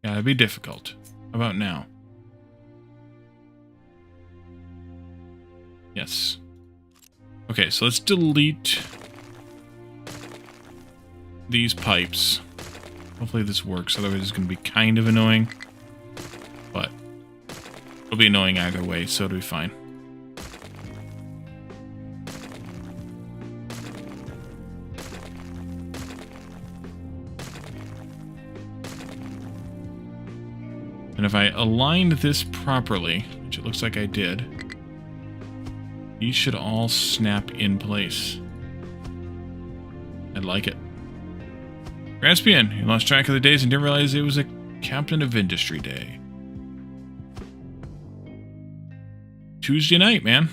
Yeah, it'd be difficult. How about now? Yes. Okay, so let's delete these pipes. Hopefully this works, otherwise it's going to be kind of annoying. But it'll be annoying either way, so it'll be fine. And if I aligned this properly, which it looks like I did, these should all snap in place. I like it. Raspian, you lost track of the days and didn't realize it was a Captain of Industry Day. Tuesday night, man.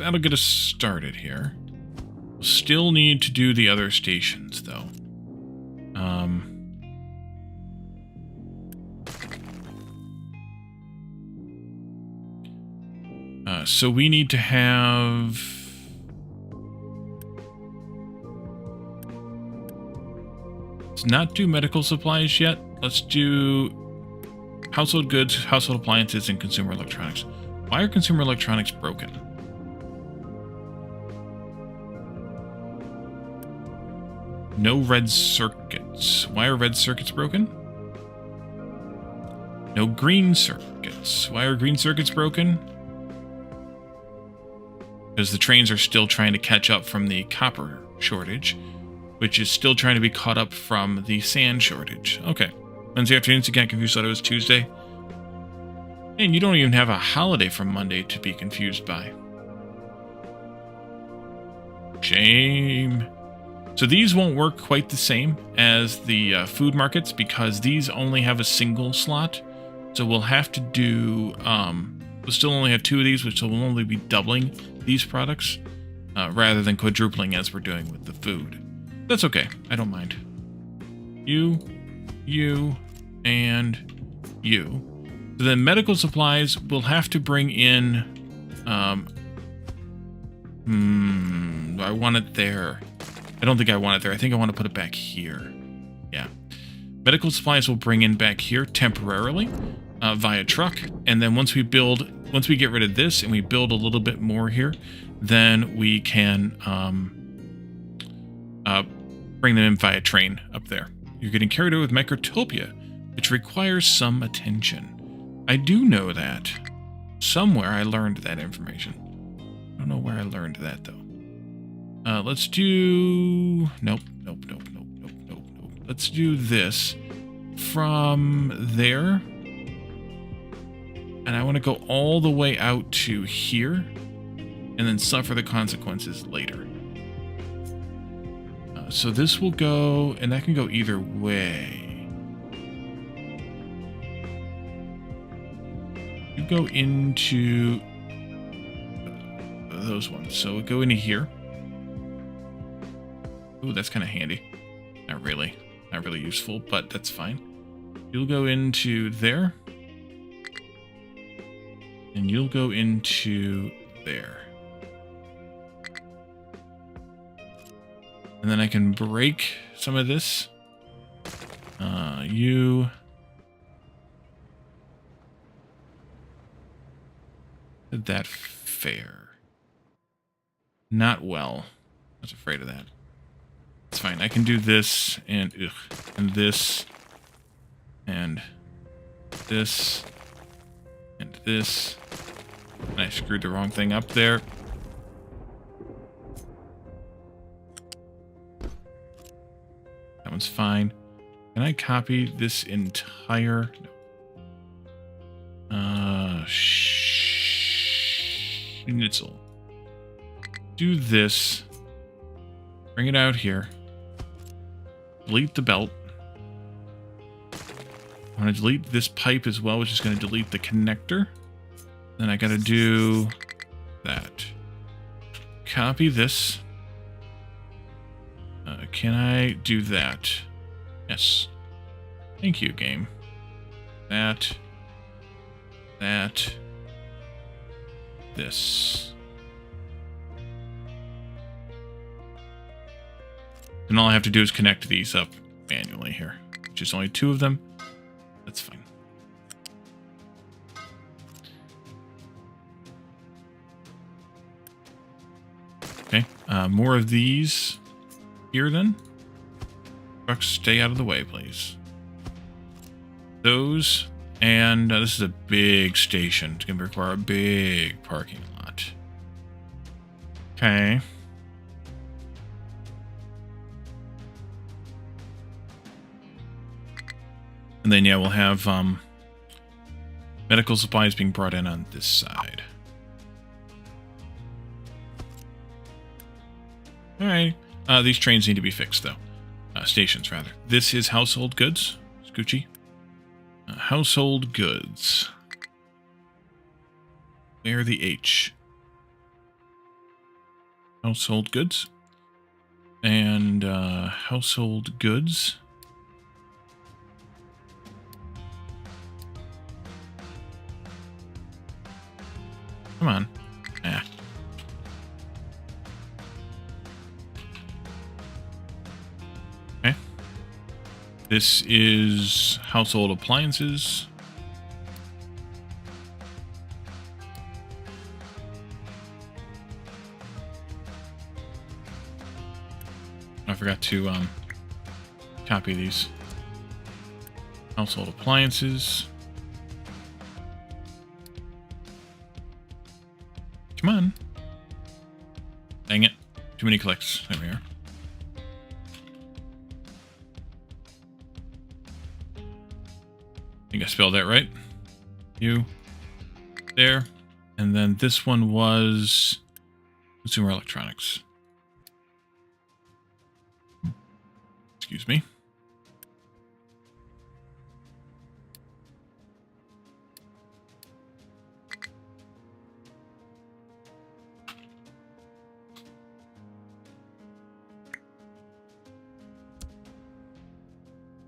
that'll get us started here. We'll still need to do the other stations, though. So we need to have... Let's not do medical supplies yet. Let's do household goods, household appliances, and consumer electronics. Why are consumer electronics broken? No red circuits. Why are red circuits broken? No green circuits. Why are green circuits broken? Because the trains are still trying to catch up from the copper shortage, which is still trying to be caught up from the sand shortage. Okay. Wednesday afternoons, you can't confuse thought it was Tuesday. And you don't even have a holiday from Monday to be confused by. Shame. So these won't work quite the same as the food markets because these only have a single slot. So we'll have to do... we'll still only have 2 of these, which will only be doubling these products rather than quadrupling as we're doing with the food. That's okay. I don't mind. You, and you. So then medical supplies, we'll have to bring in... do I want it there? I don't think I want it there. I think I want to put it back here. Yeah. Medical supplies we'll bring in back here temporarily via truck. And then once we get rid of this and we build a little bit more here, then we can bring them in via train up there. You're getting carried over with Microtopia, which requires some attention. I do know that. Somewhere I learned that information. I don't know where I learned that, though. Let's do... Nope. Let's do this from there. And I want to go all the way out to here and then suffer the consequences later. So this will go, and that can go either way. You go into those ones. So we'll go into here. Ooh, that's kind of handy. Not really useful, but that's fine. You'll go into there. And you'll go into there. And then I can break some of this. You... Did that fare? Not well. I was afraid of that. It's fine. I can do this and this and this and this. And I screwed the wrong thing up there. That one's fine. Can I copy this entire... Schnitzel. Do this. Bring it out here. Delete the belt. I want to delete this pipe as well, which is going to delete the connector. Then I got to do that. Copy this. Can I do that? Yes. Thank you, game. That. This. And all I have to do is connect these up manually here, which is only 2 of them. That's fine. Okay, more of these here then. Trucks, stay out of the way, please. Those, and this is a big station. It's going to require a big parking lot. Okay. And then, yeah, we'll have medical supplies being brought in on this side. Alright. These trains need to be fixed, though. Stations, rather. This is household goods. Scoochie. Household goods. Where the H? household goods. And household goods. Come on. Ah. Okay. This is household appliances. I forgot to copy these. Household appliances. Come on. Dang it. Too many clicks. There we are. I think I spelled that right. You. There. And then this one was consumer electronics. Excuse me.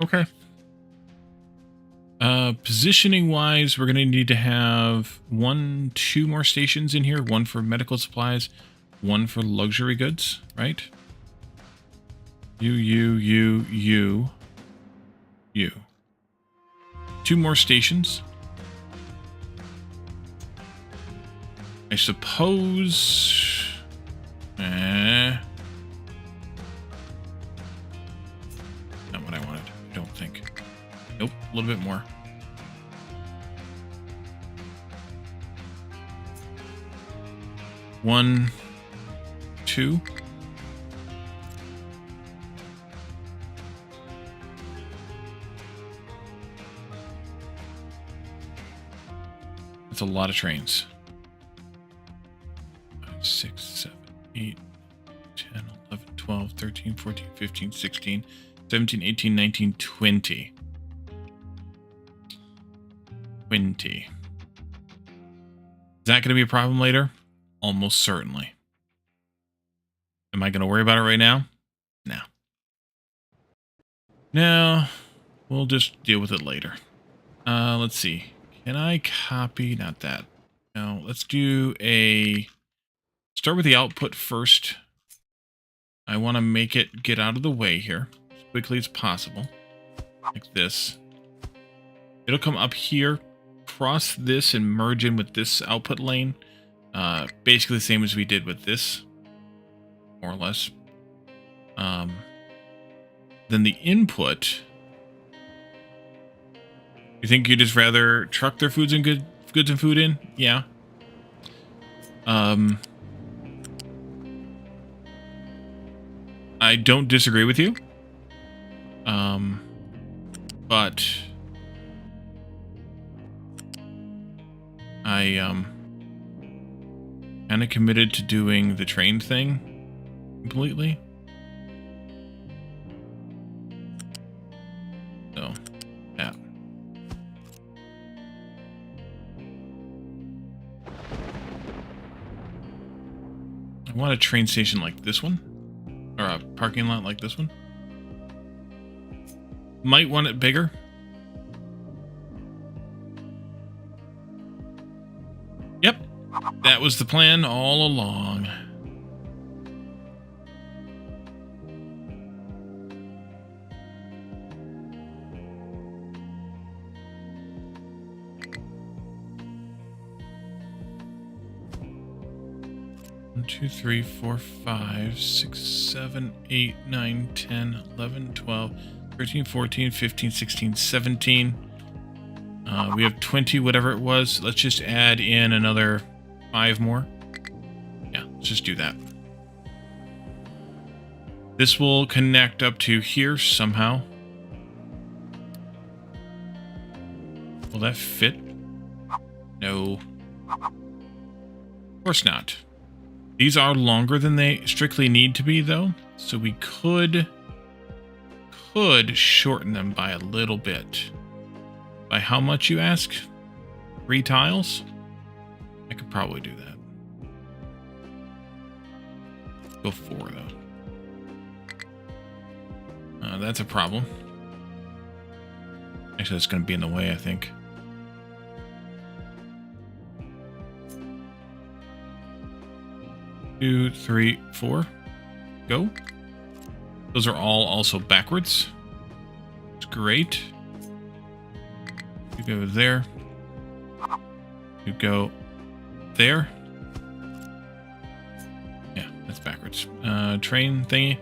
Okay. Positioning wise, we're going to need to have 2 more stations in here. One for medical supplies, one for luxury goods, right? You. 2 more stations. I suppose... Not what I wanted, I don't think. Nope, a little bit more. One, 2. That's a lot of trains. 5, 6, 7, 8, 10, 11, 12, 13, 14, 15, 16, 17, 18, 19, 20. 20. Is that going to be a problem later? Almost certainly. Am I going to worry about it right now? No. No. We'll just deal with it later. Let's see. Can I copy? Not that. No, let's do a... Start with the output first. I want to make it get out of the way here as quickly as possible. Like this. It'll come up here, cross this, and merge in with this output lane. Basically the same as we did with this. More or less. Then the input... You think you'd just rather truck their goods and food in? Yeah. I don't disagree with you. But I kind of committed to doing the train thing completely. So, yeah. I want a train station like this one. Or a parking lot like this one. Might want it bigger. Yep. That was the plan all along. One, 2, 3, 4, 5, 6, 7, 8, 9, 10, 11, 12, 13, 14, 15, 16, 17. We have 20, whatever it was. Let's just add in another 5 more. Yeah, let's just do that. This will connect up to here somehow. Will that fit? No. Of course not. These are longer than they strictly need to be, though, so we could shorten them by a little bit. By how much, you ask? 3 tiles? I could probably do that. Go 4, though. That's a problem. Actually, that's going to be in the way, I think. Two, 3, 4. Go. Those are all also backwards. It's great. You go there. You go there. Yeah, that's backwards. Train thingy.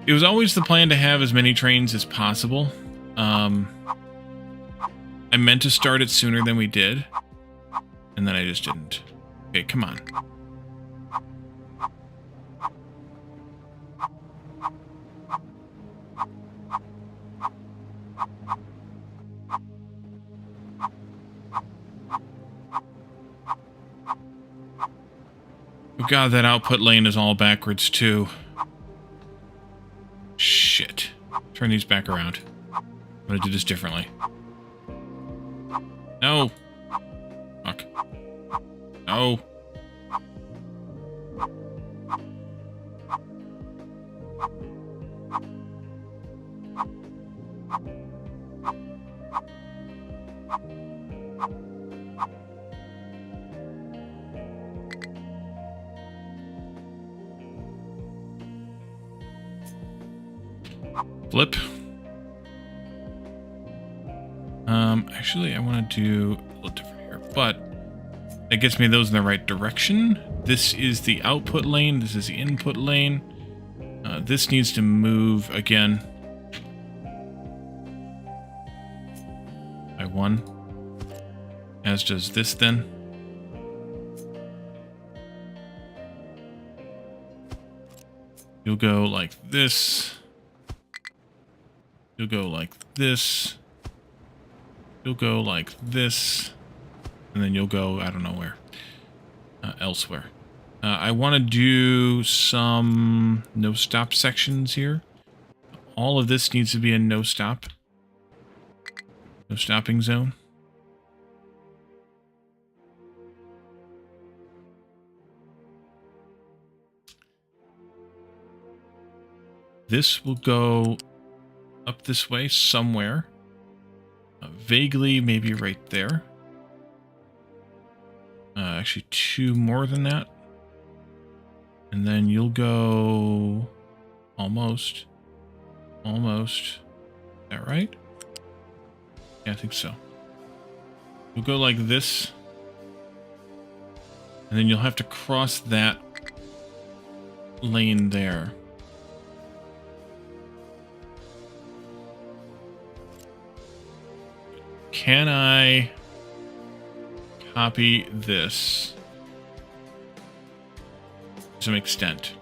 It was always the plan to have as many trains as possible. I meant to start it sooner than we did. And then I just didn't. Okay, come on. Oh god, that output lane is all backwards too. Shit. Turn these back around. I'm gonna do this differently. No. Fuck. No. Flip. Actually, I want to do a little different here, but that gets me those in the right direction. This is the output lane. This is the input lane. This needs to move again by 1, as does this then. You'll go like this. You'll go like this. You'll go like this. And then you'll go, I don't know where. Elsewhere. I want to do some no-stop sections here. All of this needs to be a no-stop. No-stopping zone. This will go up this way somewhere. Vaguely, maybe right there. Actually, 2 more than that. And then you'll go almost. Almost. Is that right? Yeah, I think so. You'll go like this. And then you'll have to cross that lane there. Can I copy this to some extent?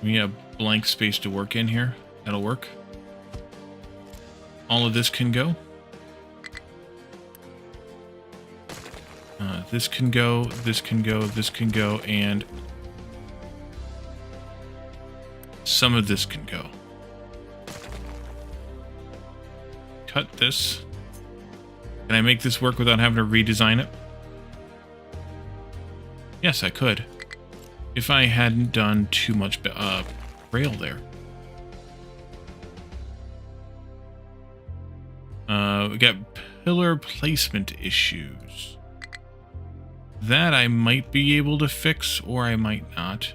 We have blank space to work in here. That'll work. All of this can go. This can go, this can go, this can go, and some of this can go. Cut this. Can I make this work without having to redesign it? Yes, I could. If I hadn't done too much rail there. We got pillar placement issues. That I might be able to fix, or I might not.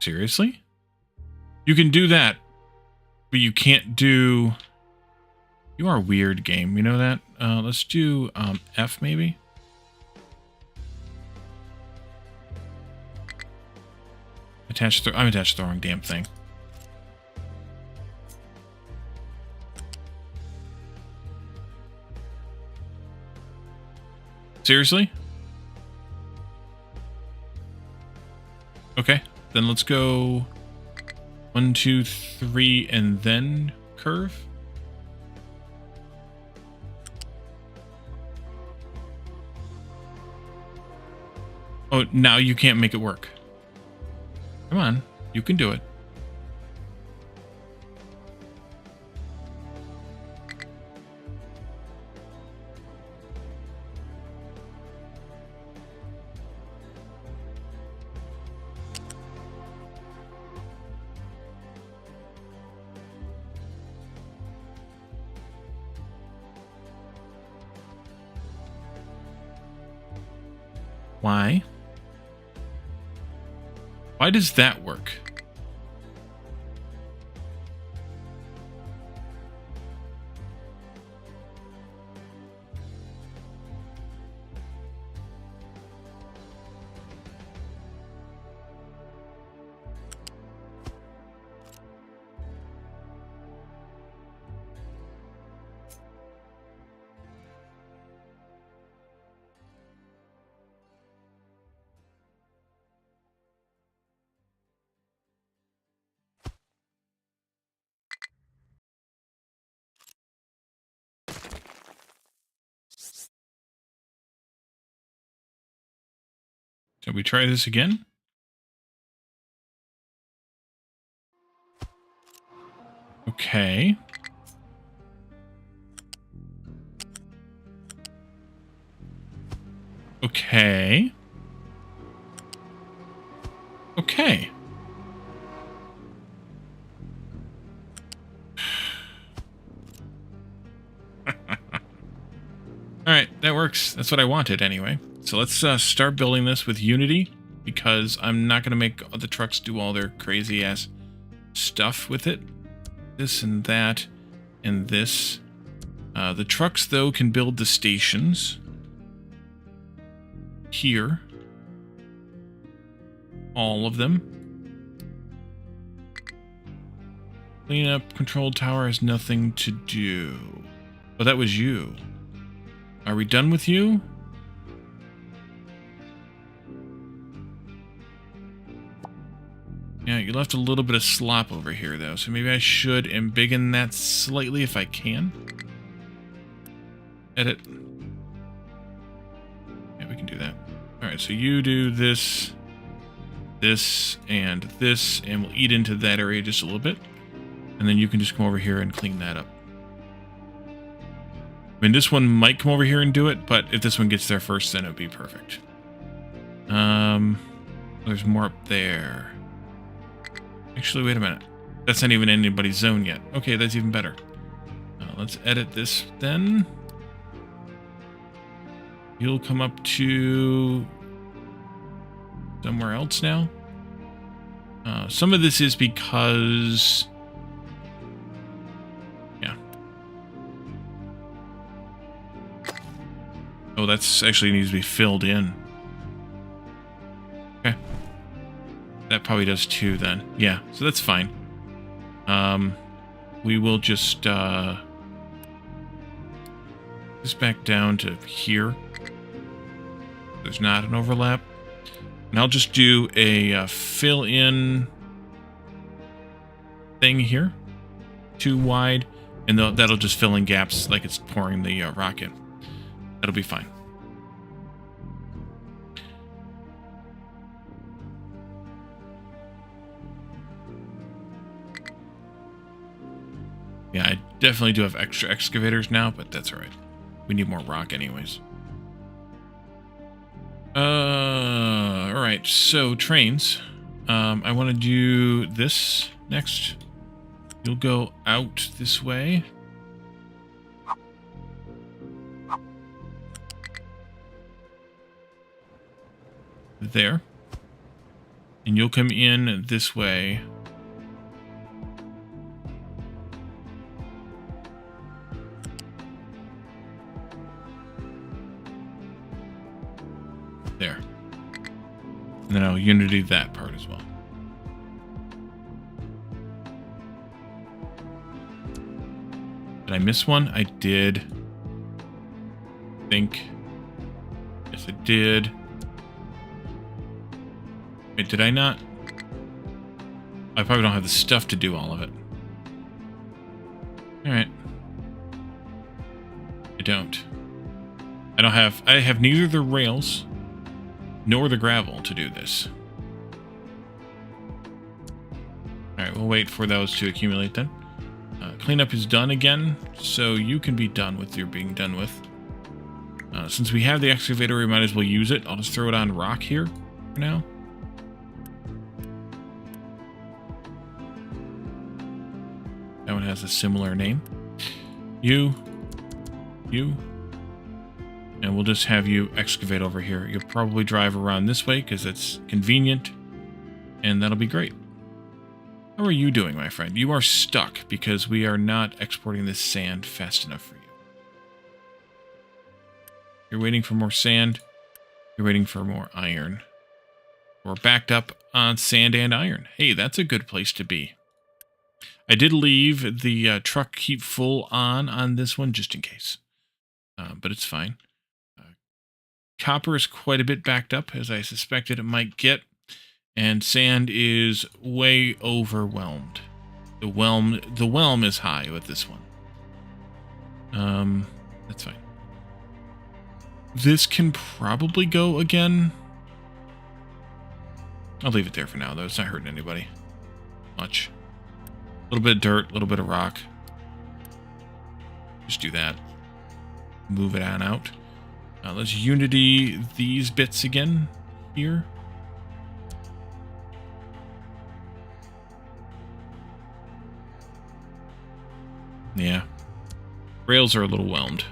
Seriously? You can do that, but you can't do... You are a weird game, you know that? Let's do F maybe? I'm attached to the wrong damn thing. Seriously? Okay, then let's go 1, 2, 3, and then curve. Oh, now you can't make it work. Come on. You can do it. Why? Why does that work? Shall we try this again? Okay. Okay. Okay. Alright, that works. That's what I wanted anyway. So let's start building this with Unity, because I'm not going to make the trucks do all their crazy-ass stuff with it. This and that and this. The trucks, though, can build the stations here. All of them. Cleanup control tower has nothing to do. Oh, that was you. Are we done with you? Yeah, you left a little bit of slop over here, though, so maybe I should embiggen that slightly if I can. Edit. Yeah, we can do that. Alright, so you do this, this, and this, and we'll eat into that area just a little bit. And then you can just come over here and clean that up. I mean, this one might come over here and do it, but if this one gets there first, then it would be perfect. There's more up there. Actually, wait a minute. That's not even anybody's zone yet. Okay, that's even better. Let's edit this then. You'll come up to somewhere else now. Some of this is because... yeah. Oh, that's actually needs to be filled in. Okay. That probably does too then. Yeah, so that's fine. We will just this back down to here. There's not an overlap. And I'll just do a fill in thing here. Too wide. And that'll just fill in gaps like it's pouring the rock in. That'll be fine. Yeah, I definitely do have extra excavators now, but that's alright. We need more rock anyways. Alright, so trains. I want to do this next. You'll go out this way. There. And you'll come in this way. There. And then I'll Unity that part as well. Did I miss one? I did. Think. Yes, I did. Wait, did I not? I probably don't have the stuff to do all of it. Alright. I don't. I have neither the rails nor the gravel to do this. Alright, we'll wait for those to accumulate then. Cleanup is done again, so you can be done with your being done with. Since we have the excavator, we might as well use it. I'll just throw it on rock here for now. That one has a similar name. You, and we'll just have you excavate over here. You'll probably drive around this way because it's convenient, and that'll be great. How are you doing, my friend? You are stuck because we are not exporting this sand fast enough for you. You're waiting for more sand. You're waiting for more iron. We're backed up on sand and iron. Hey, that's a good place to be. I did leave the truck keep full on this one just in case. But it's fine. Copper is quite a bit backed up, as I suspected it might get. And sand is way overwhelmed. The whelm is high with this one. That's fine. This can probably go again. I'll leave it there for now, though. It's not hurting anybody much. A little bit of dirt, a little bit of rock. Just do that. Move it on out. Let's unity these bits again here. Yeah. Rails are a little whelmed.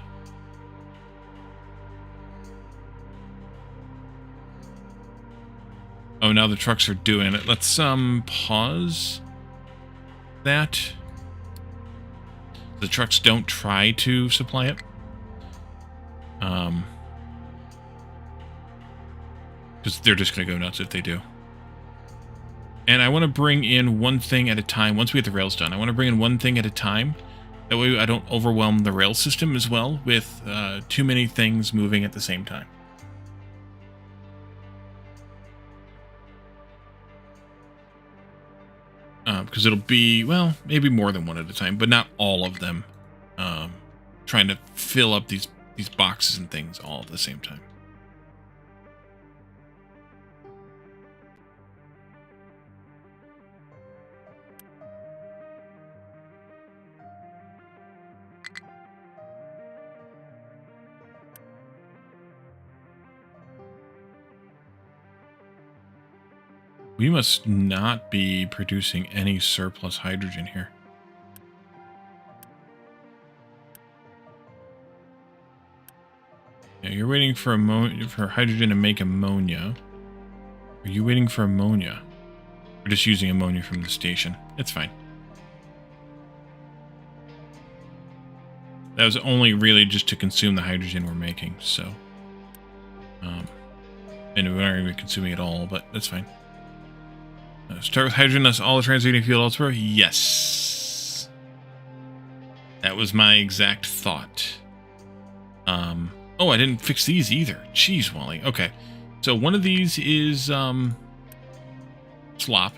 Oh, now the trucks are doing it. Let's pause that. The trucks don't try to supply it. Because they're just going to go nuts if they do. And I want to bring in one thing at a time. Once we get the rails done, I want to bring in one thing at a time. That way I don't overwhelm the rail system as well with too many things moving at the same time. Because it'll be, well, maybe more than one at a time, but not all of them. Trying to fill up these boxes and things all at the same time. We must not be producing any surplus hydrogen here. Yeah, you're waiting for hydrogen to make ammonia. Are you waiting for ammonia? We're just using ammonia from the station. It's fine. That was only really just to consume the hydrogen we're making, so... and we aren't even consuming it all, but that's fine. Start with hydrogen, that's all the transmuting fuel elsewhere? Yes. That was my exact thought. Oh, I didn't fix these either. Jeez, Wally. Okay. So one of these is slop.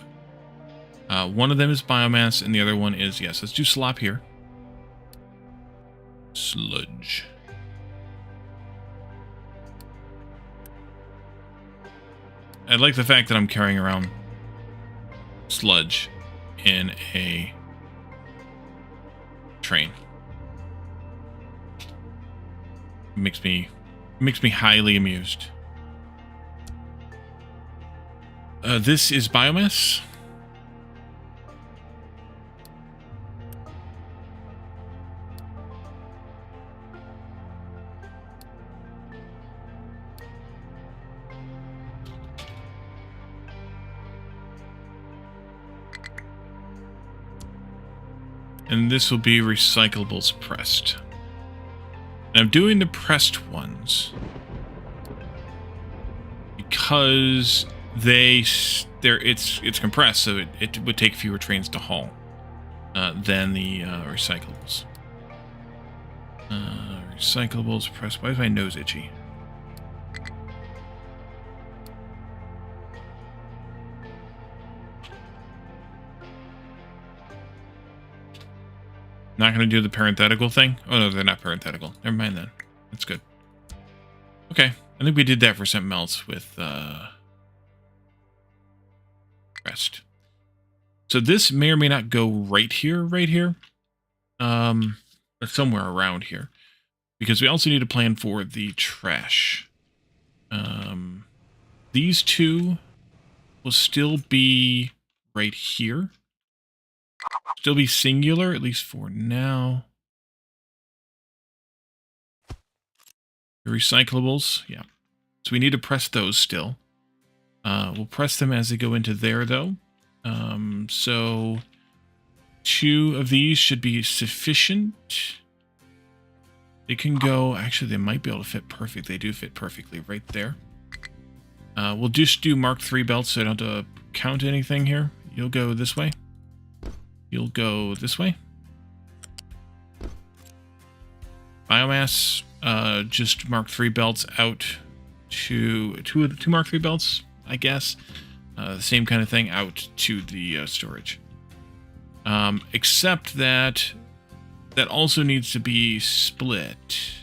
One of them is biomass, and the other one is, yes, let's do slop here. Sludge. I like the fact that I'm carrying around sludge in a train. Makes me highly amused. This is biomass. And this will be recyclables pressed. And I'm doing the pressed ones because it's compressed, so it would take fewer trains to haul than the recyclables. Recyclables pressed. Why is my nose itchy? Not going to do the parenthetical thing? Oh, no, they're not parenthetical. Never mind then. That's good. Okay, I think we did that for something else with rest. So this may or may not go right here, but somewhere around here. Because we also need to plan for the trash. These two will still be right here. Still be singular, at least for now. The recyclables, yeah. So we need to press those still. We'll press them as they go into there, though. So 2 of these should be sufficient. They can go... Actually, they might be able to fit perfect. They do fit perfectly right there. We'll just do Mark III belts so I don't have to count anything here. You'll go this way. You'll go this way. Biomass, just Mark III belts out to two Mark III belts, I guess. The same kind of thing out to the storage. Except that also needs to be split.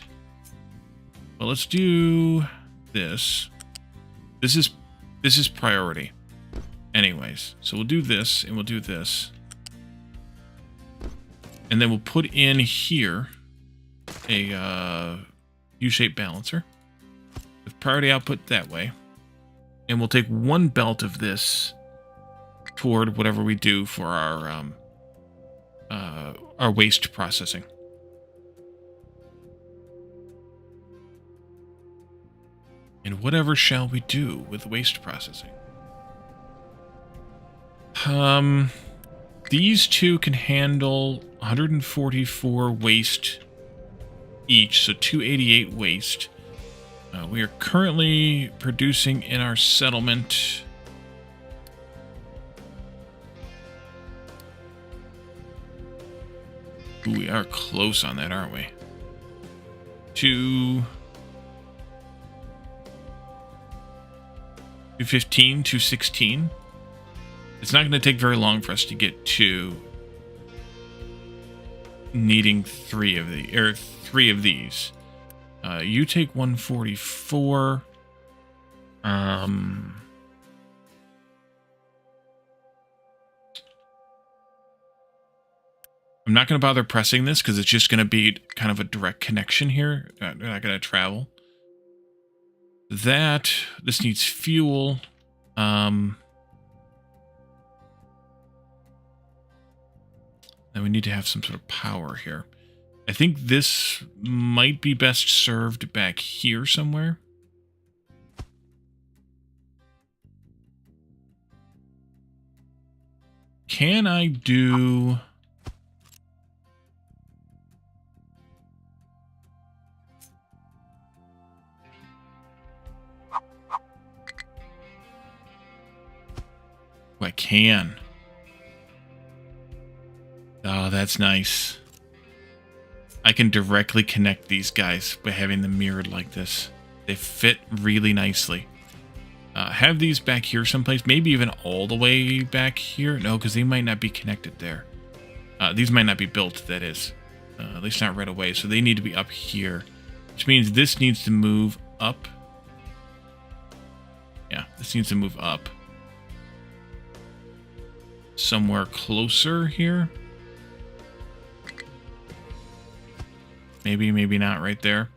Well, let's do this. This is priority. Anyways, so we'll do this and we'll do this. And then we'll put in here a U-shaped balancer with priority output that way. And we'll take 1 belt of this toward whatever we do for our waste processing. And whatever shall we do with waste processing? These 2 can handle 144 waste each, so 288 waste. We are currently producing in our settlement. Ooh, we are close on that, aren't we? 215, 216. It's not going to take very long for us to get to needing 3 of these. You take 144. I'm not going to bother pressing this because it's just going to be kind of a direct connection here. They're not going to travel. This needs fuel. And we need to have some sort of power here. I think this might be best served back here somewhere. Can I do... I can. Oh, that's nice. I can directly connect these guys by having them mirrored like this. They fit really nicely. Have these back here someplace, maybe even all the way back here. No, because they might not be connected there. These might not be built, that is. At least not right away, so they need to be up here. Which means this needs to move up. Yeah, this needs to move up. Somewhere closer here. Maybe, maybe not right there.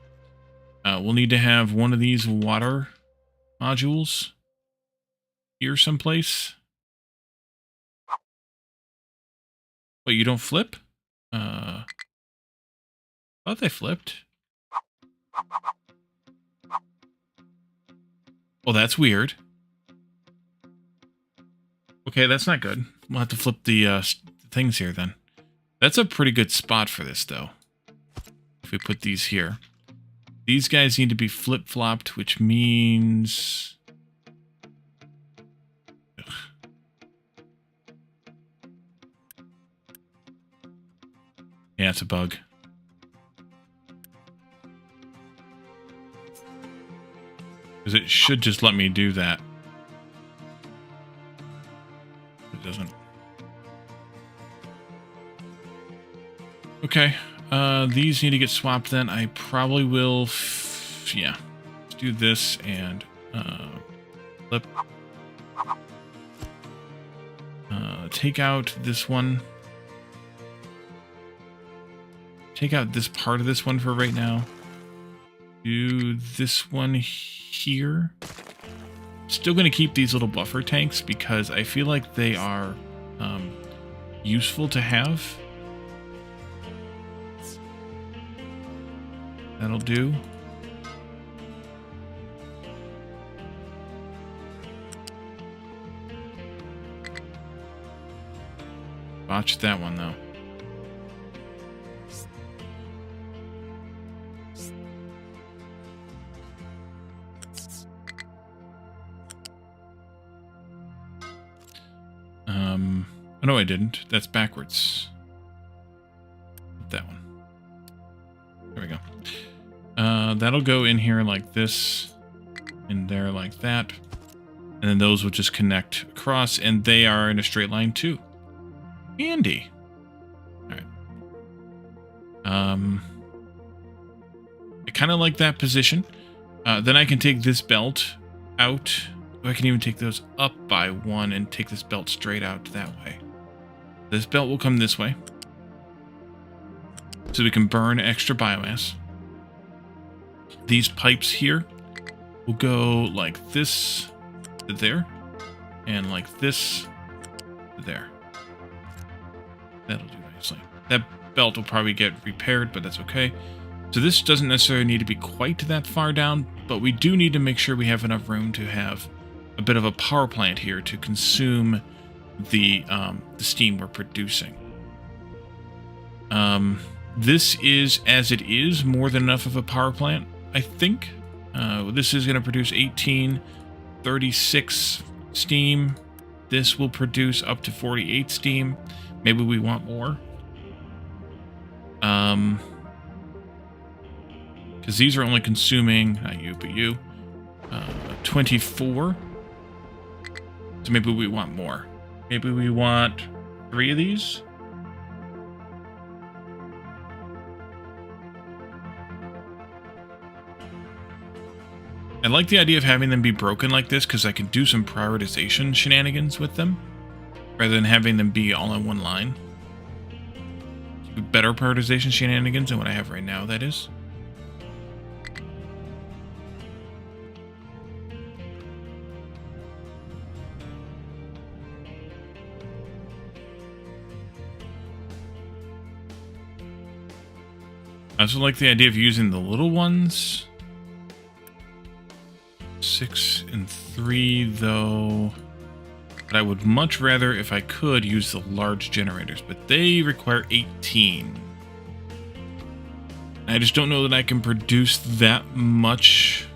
We'll need to have one of these water modules here someplace. Wait, you don't flip? I thought they flipped. Oh, that's weird. Okay, that's not good. We'll have to flip the things here then. That's a pretty good spot for this, though. If we put these here. These guys need to be flip-flopped, which means... Ugh. Yeah, it's a bug. Because it should just let me do that. It doesn't. Okay. These need to get swapped then. I probably will... yeah. Let's do this and flip. Take out this one. Take out this part of this one for right now. Do this one here. Still going to keep these little buffer tanks because I feel like they are useful to have. That'll do. Botched that one though. Oh, no, I didn't. That's backwards. That one. There we go. That'll go in here like this, in there like that, and then those will just connect across, and they are in a straight line too. Handy. All right. I kind of like that position. Then I can take this belt out. I can even take those up by one and take this belt straight out that way. This belt will come this way, so we can burn extra biomass. These pipes here will go like this to there, and like this to there. That'll do nicely. That belt will probably get repaired, but that's okay. So this doesn't necessarily need to be quite that far down, but we do need to make sure we have enough room to have a bit of a power plant here to consume the steam we're producing. This is, as it is, more than enough of a power plant, I think. This is going to produce 1836 steam. This will produce up to 48 steam. Maybe we want more. Because these are only consuming, not you, but you, 24. So maybe we want more. Maybe we want 3 of these. I like the idea of having them be broken like this because I can do some prioritization shenanigans with them rather than having them be all in one line. Better prioritization shenanigans than what I have right now, that is. I also like the idea of using the little ones. 6 and 3, though. But I would much rather, if I could, use the large generators. But they require 18. I just don't know that I can produce that much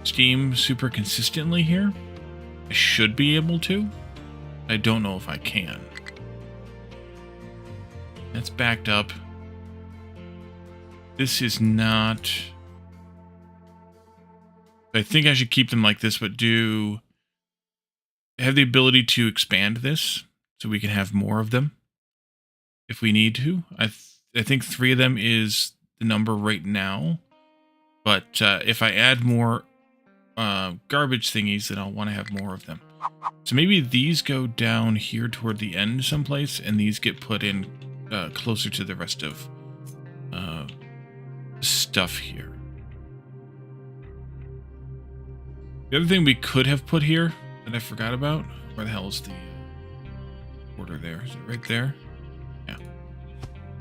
steam super consistently here. I should be able to. I don't know if I can. That's backed up. This is not... I think I should keep them like this, but have the ability to expand this so we can have more of them if we need to. I think 3 of them is the number right now, but if I add more garbage thingies, then I'll want to have more of them. So maybe these go down here toward the end someplace, and these get put in closer to the rest of stuff here. The other thing we could have put here that I forgot about, where the hell is the border there? Is it right there? Yeah.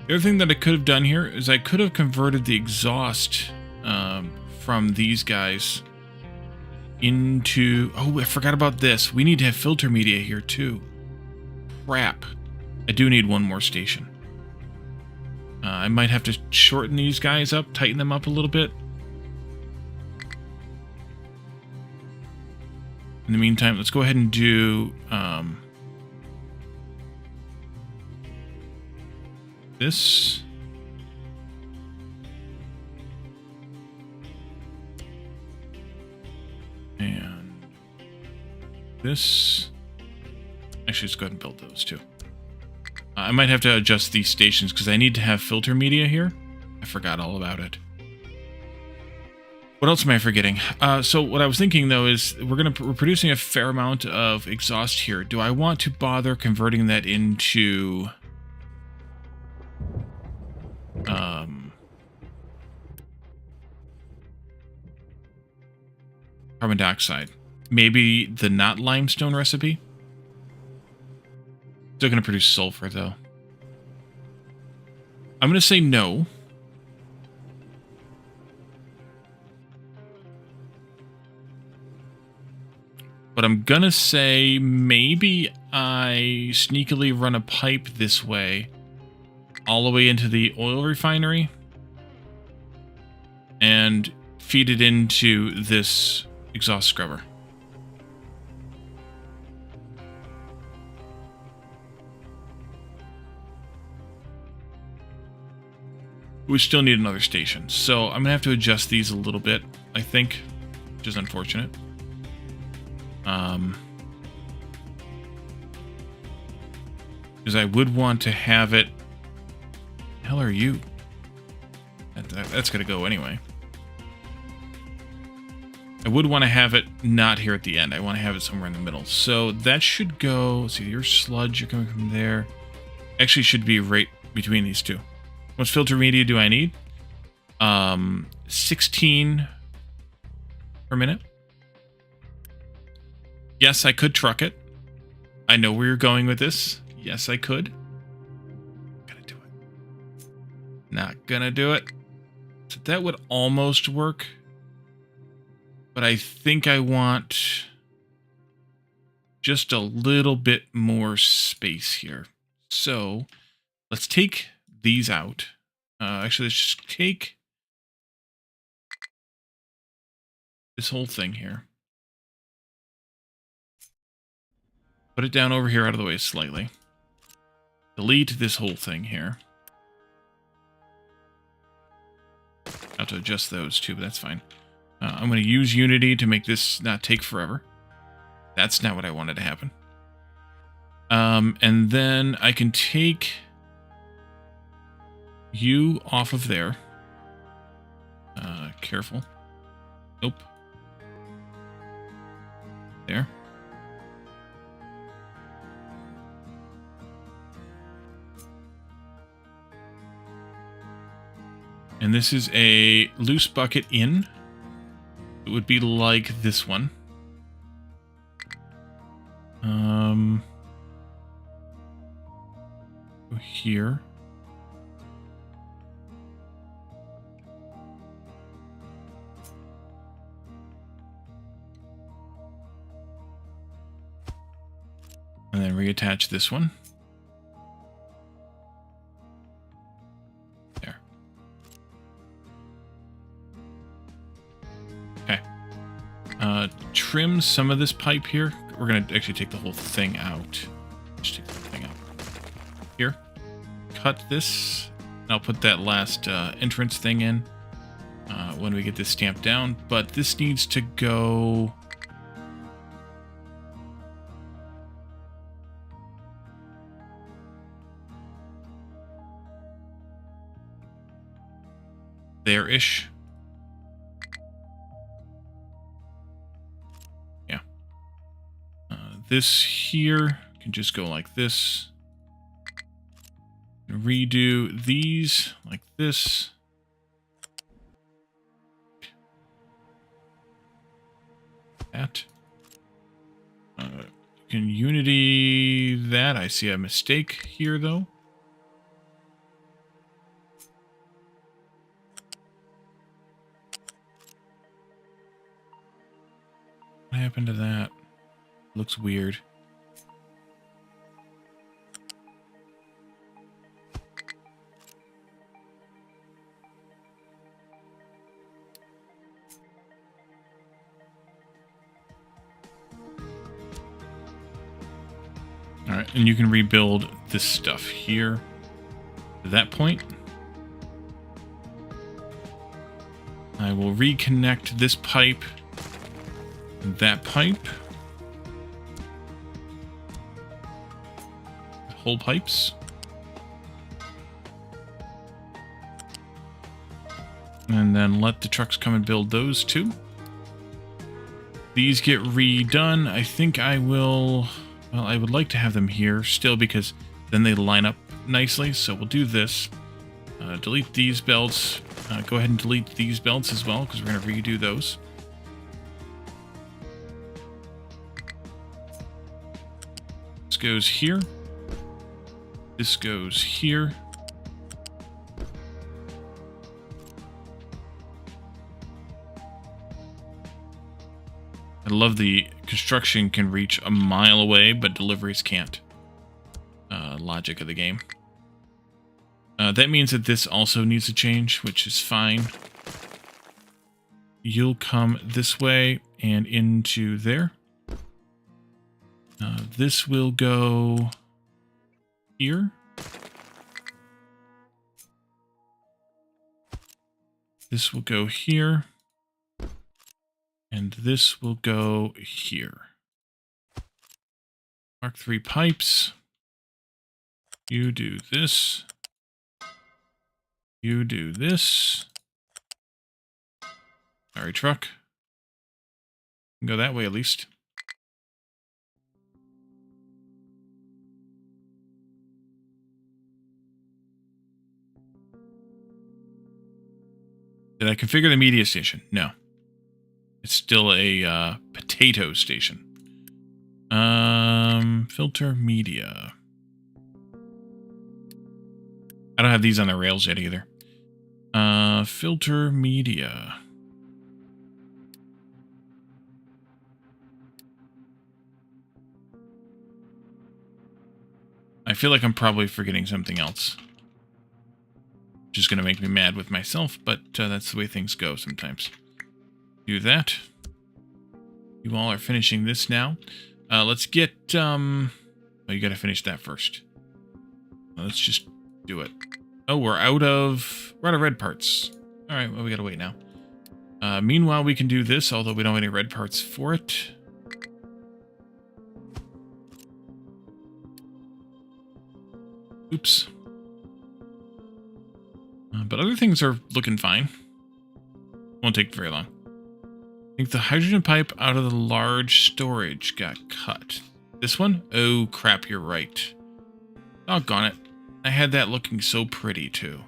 The other thing that I could have done here is I could have converted the exhaust from these guys into... Oh, I forgot about this. We need to have filter media here too. Crap. I do need one more station. I might have to shorten these guys up, tighten them up a little bit. In the meantime, let's go ahead and do this. And this. Actually, let's go ahead and build those too. I might have to adjust these stations because I need to have filter media here. I forgot all about it. What else am I forgetting? So what I was thinking, though, is we're producing a fair amount of exhaust here. Do I want to bother converting that into carbon dioxide? Maybe the not limestone recipe? Still going to produce sulfur, though. I'm going to say no. But I'm going to say maybe I sneakily run a pipe this way all the way into the oil refinery and feed it into this exhaust scrubber. We still need another station, so I'm going to have to adjust these a little bit, I think, which is unfortunate. Because I would want to have it... The hell are you? That's going to go anyway. I would want to have it not here at the end. I want to have it somewhere in the middle. So that should go... Let's see, your sludge, you're coming from there. Actually should be right between these two. How much filter media do I need? 16 per minute. Yes, I could truck it. I know where you're going with this. Yes, I could. Gonna do it. Not gonna do it. So that would almost work. But I think I want just a little bit more space here. So let's take these out. Actually, let's just take this whole thing here. Put it down over here out of the way slightly. Delete this whole thing here. I have to adjust those too, but that's fine. I'm going to use Unity to make this not take forever. That's not what I wanted to happen. And then I can take you off of there. Careful. Nope. There. And this is a loose bucket in. It would be like this one. Go here. And then reattach this one. There. Okay. Trim some of this pipe here. We're going to actually take the whole thing out. Just take the whole thing out. Here. Cut this. I'll put that last entrance thing in when we get this stamped down. But this needs to go... there-ish. Yeah. This here can just go like this. Redo these like this. That. You can Unity that. I see a mistake here, though. What happened to that? Looks weird. Alright, and you can rebuild this stuff here. To that point. I will reconnect this pipe. That pipe. Whole pipes. And then let the trucks come and build those too. These get redone. I think I will... Well, I would like to have them here still because then they line up nicely. So we'll do this. Delete these belts. Go ahead and delete these belts as well because we're going to redo those. This goes here. This goes here. I love the construction can reach a mile away, but deliveries can't. Logic of the game. That means that this also needs to change, which is fine. You'll come this way and into there. This will go here. This will go here. And this will go here. Mark 3 pipes. You do this. You do this. Sorry, truck. Go that way at least. Did I configure the media station? No. It's still a potato station. Filter media. I don't have these on the rails yet either. Filter media. I feel like I'm probably forgetting something else. Which is going to make me mad with myself, but that's the way things go sometimes. Do that. You all are finishing this now. Let's get, oh, you gotta finish that first. Let's just do it. Oh, we're out of red parts. Alright, well, we gotta wait now. Meanwhile, we can do this, although we don't have any red parts for it. Oops. But other things are looking fine. Won't take very long. I think the hydrogen pipe out of the large storage got cut. This one? Oh, crap, you're right. Doggone it. I had that looking so pretty, too.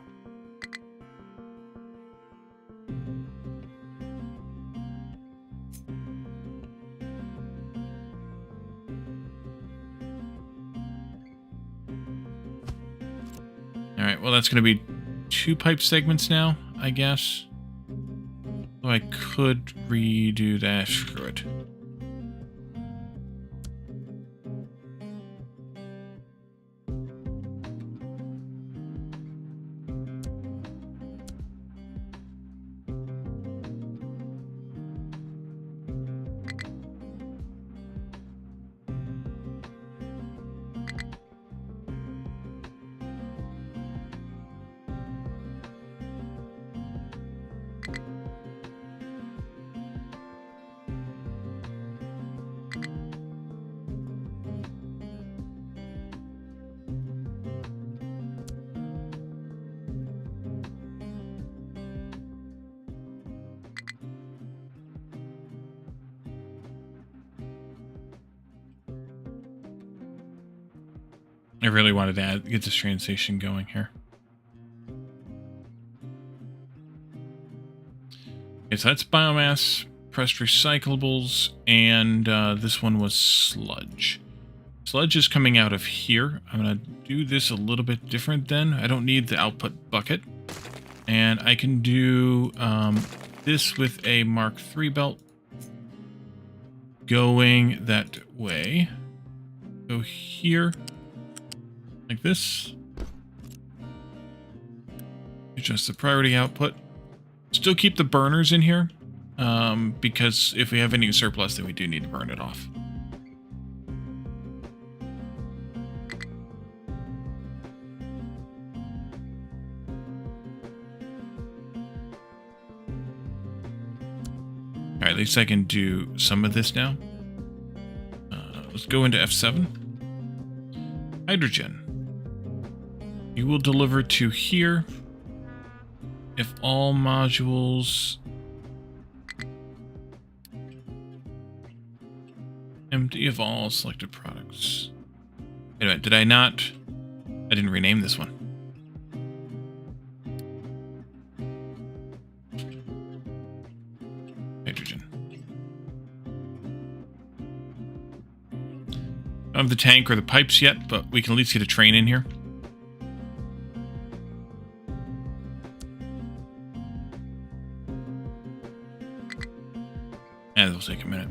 Alright, well, that's going to be 2 pipe segments now, I guess. So I could redo that. Screw it. I really wanted to get this train station going here. Okay, so that's biomass, pressed recyclables, and this one was sludge. Sludge is coming out of here. I'm going to do this a little bit different then. I don't need the output bucket. And I can do this with a Mark III belt going that way. Go here. Like this. Adjust the priority output. Still keep the burners in here, because if we have any surplus, then we do need to burn it off. Alright, at least I can do some of this now. Let's go into F7. Hydrogen. You will deliver to here. If all modules... Empty of all selected products. Wait a minute, did I not... I didn't rename this one. Hydrogen. Don't have the tank or the pipes yet, but we can at least get a train in here. And it'll take a minute.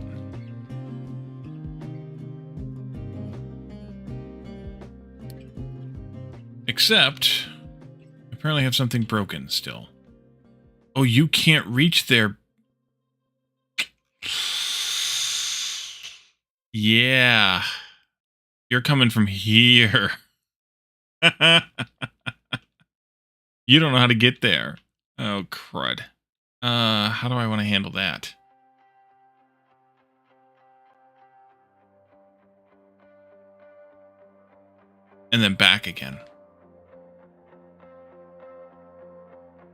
Except, I apparently have something broken still. Oh, you can't reach there. Yeah. You're coming from here. You don't know how to get there. Oh, crud. How do I want to handle that? And then back again.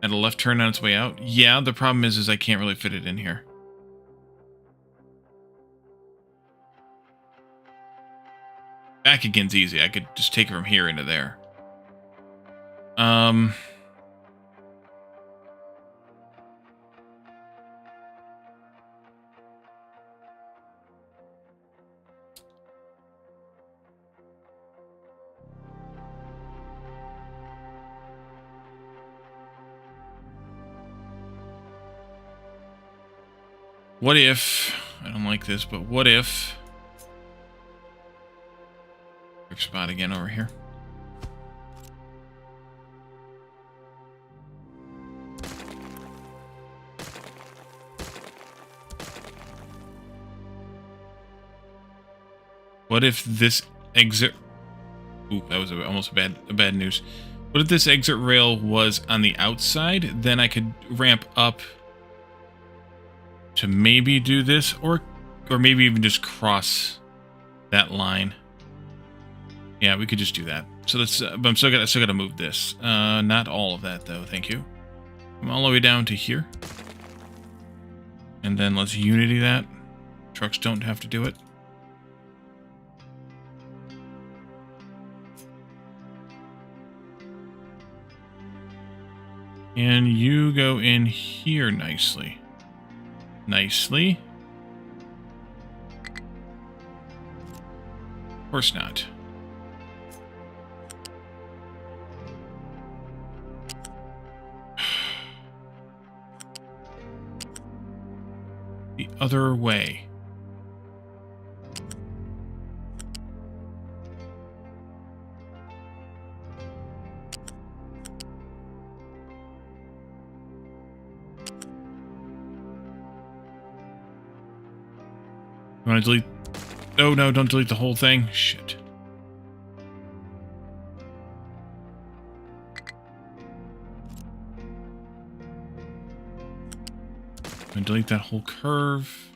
And a left turn on its way out? Yeah, the problem is I can't really fit it in here. Back again's easy. I could just take it from here into there. What if... I don't like this, but what if... Quick spot again over here. What if this exit... Ooh, that was almost bad news. What if this exit rail was on the outside? Then I could ramp up to maybe do this, or maybe even just cross that line. Yeah, we could just do that. So that's, but I still got to move this. Not all of that though. Thank you. I'm all the way down to here, and then let's unity that. Trucks don't have to do it. And you go in here nicely. Nicely. Of course not. The other way. You want to delete? Oh, no, don't delete the whole thing. Shit. I'm gonna delete that whole curve.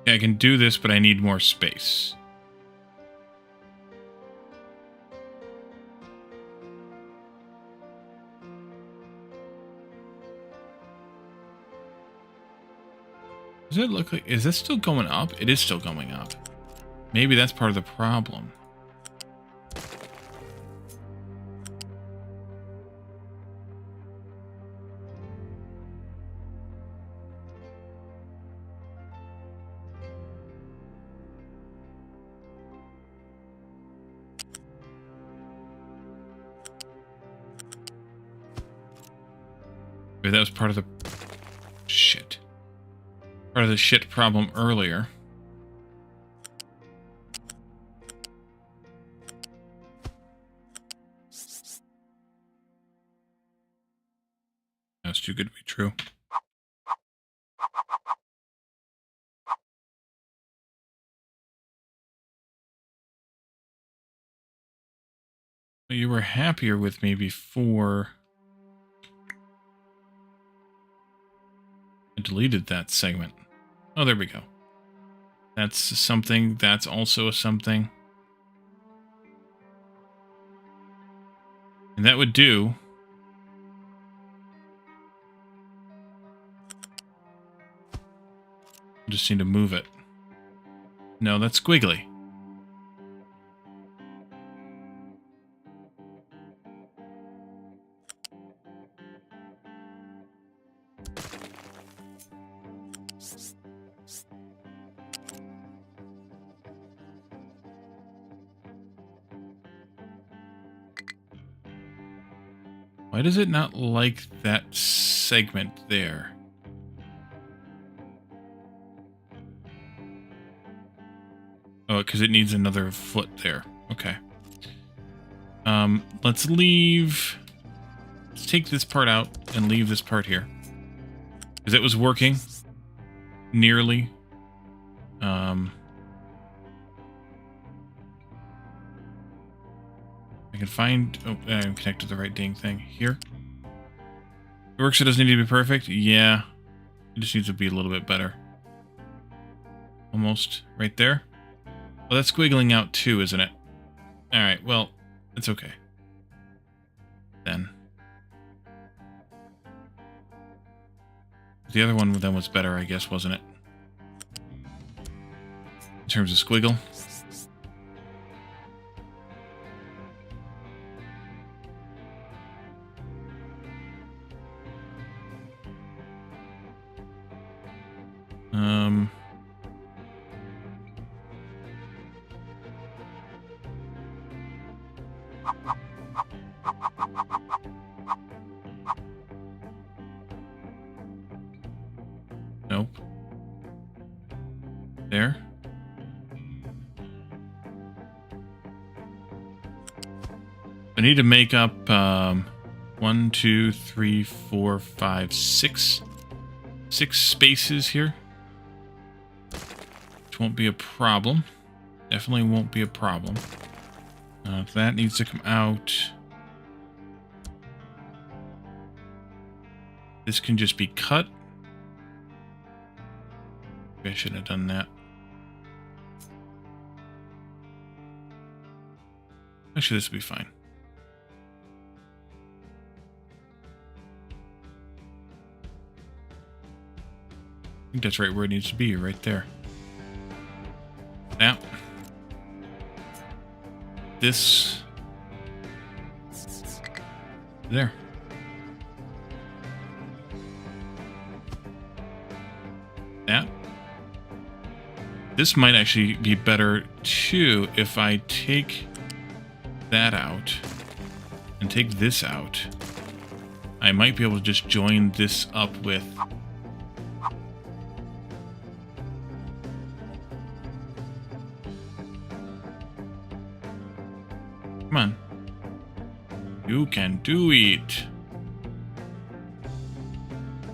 I can do this, but I need more space. Does it look like... Is this still going up? It is still going up. Maybe that's part of the problem. Maybe that was part of the... Shit. Part of the shit problem earlier. That's too good to be true. you were happier with me before I deleted that segment. Oh, there we go. That's something. That's also a something. And that would do. Just need to move it. No, that's squiggly. Why does it not like that segment there? Oh, because it needs another foot there. Okay. Let's leave... Let's take this part out and leave this part here. Because it was working. Nearly. I can find... Oh, I'm connected to the right dang thing. Here. It works, it doesn't need to be perfect? Yeah. It just needs to be a little bit better. Almost. Right there. Well, that's squiggling out too, isn't it? Alright, well, it's okay. Then. The other one then was better, I guess, wasn't it? In terms of squiggle. Nope. There. I need to make up 1, 2, 3, 4, 5, 6 spaces here. Which won't be a problem. Definitely won't be a problem. That needs to come out. This can just be cut. Maybe I shouldn't have done that. Actually, this will be fine. I think that's right where it needs to be, right there. Now, this there. That. This might actually be better too if I take that out and take this out. I might be able to just join this up with come on. You can do it.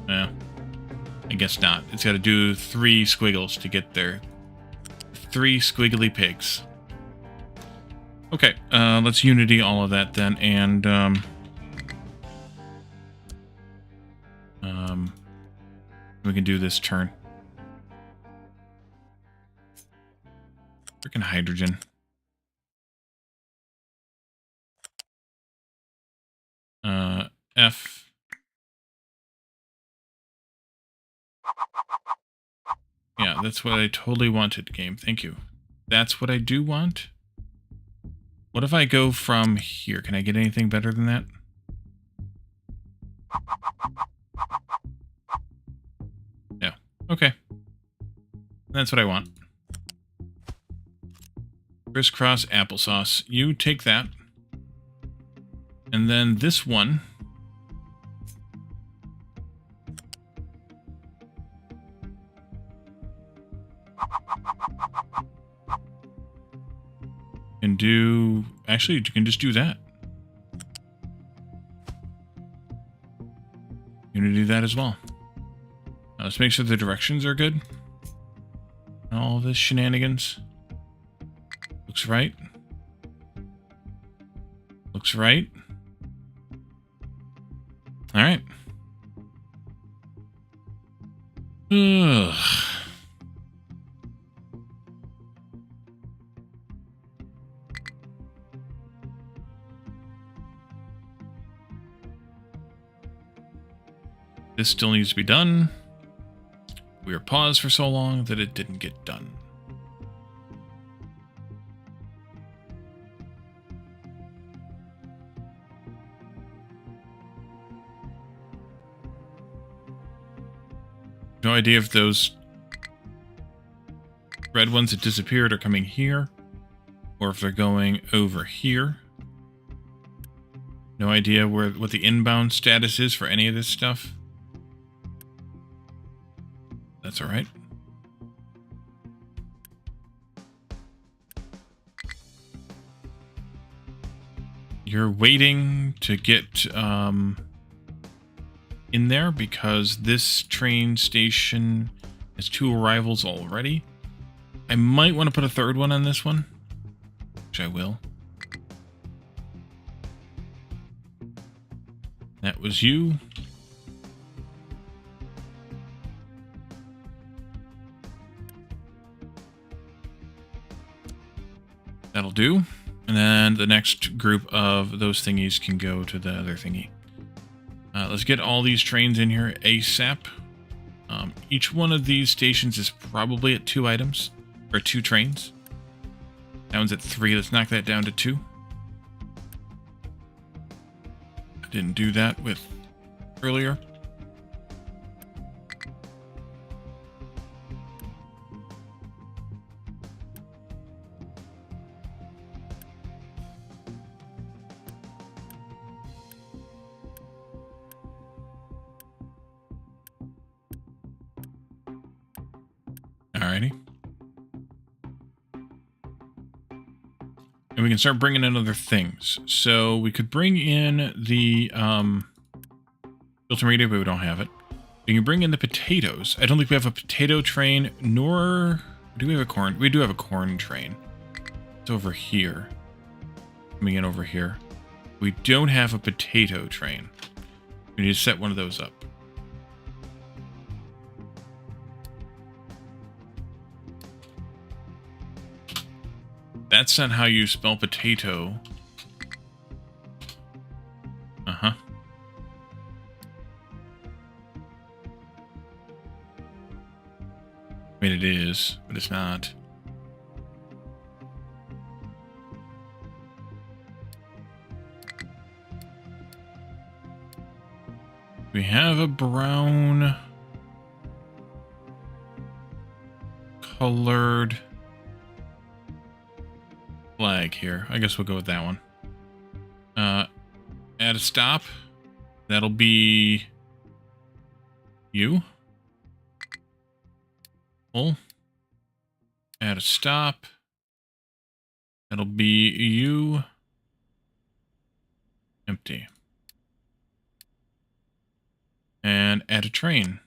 I guess not. It's got to do 3 squiggles to get there. 3 squiggly pigs. Okay, let's unity all of that then, and we can do this turn. Freaking hydrogen. F. Yeah, that's what I totally wanted, game. Thank you. That's what I do want. What if I go from here? Can I get anything better than that? Yeah. Okay. That's what I want. Crisscross applesauce. You take that. And then this one. Can do... Actually, you can just do that. You're going to do that as well. Now, let's make sure the directions are good. All this shenanigans. Looks right. looks right. All right. Ugh. This still needs to be done. We were paused for so long that it didn't get done. No idea if those red ones that disappeared are coming here, or if they're going over here. No idea what the inbound status is for any of this stuff. That's all right. You're waiting to get in there because this train station has 2 arrivals already. I might want to put a 3rd one on this one, which I will. That was you. That'll do. And then the next group of those thingies can go to the other thingy. Let's get all these trains in here ASAP. Each one of these stations is probably at 2 items, or 2 trains. That one's at 3. Let's knock that down to 2. I didn't do that with earlier. Alrighty. And we can start bringing in other things. So we could bring in the filter media, but we don't have it. We can bring in the potatoes. I don't think we have a potato train, nor do we have a corn. We do have a corn train. It's over here. Coming in over here. We don't have a potato train. We need to set one of those up. That's not how you spell potato. Uh-huh. I mean, it is, but it's not. We have a brown colored flag here. I guess we'll go with that one. Add a stop. That'll be you. Full. Add a stop. That'll be you. Empty. And add a train.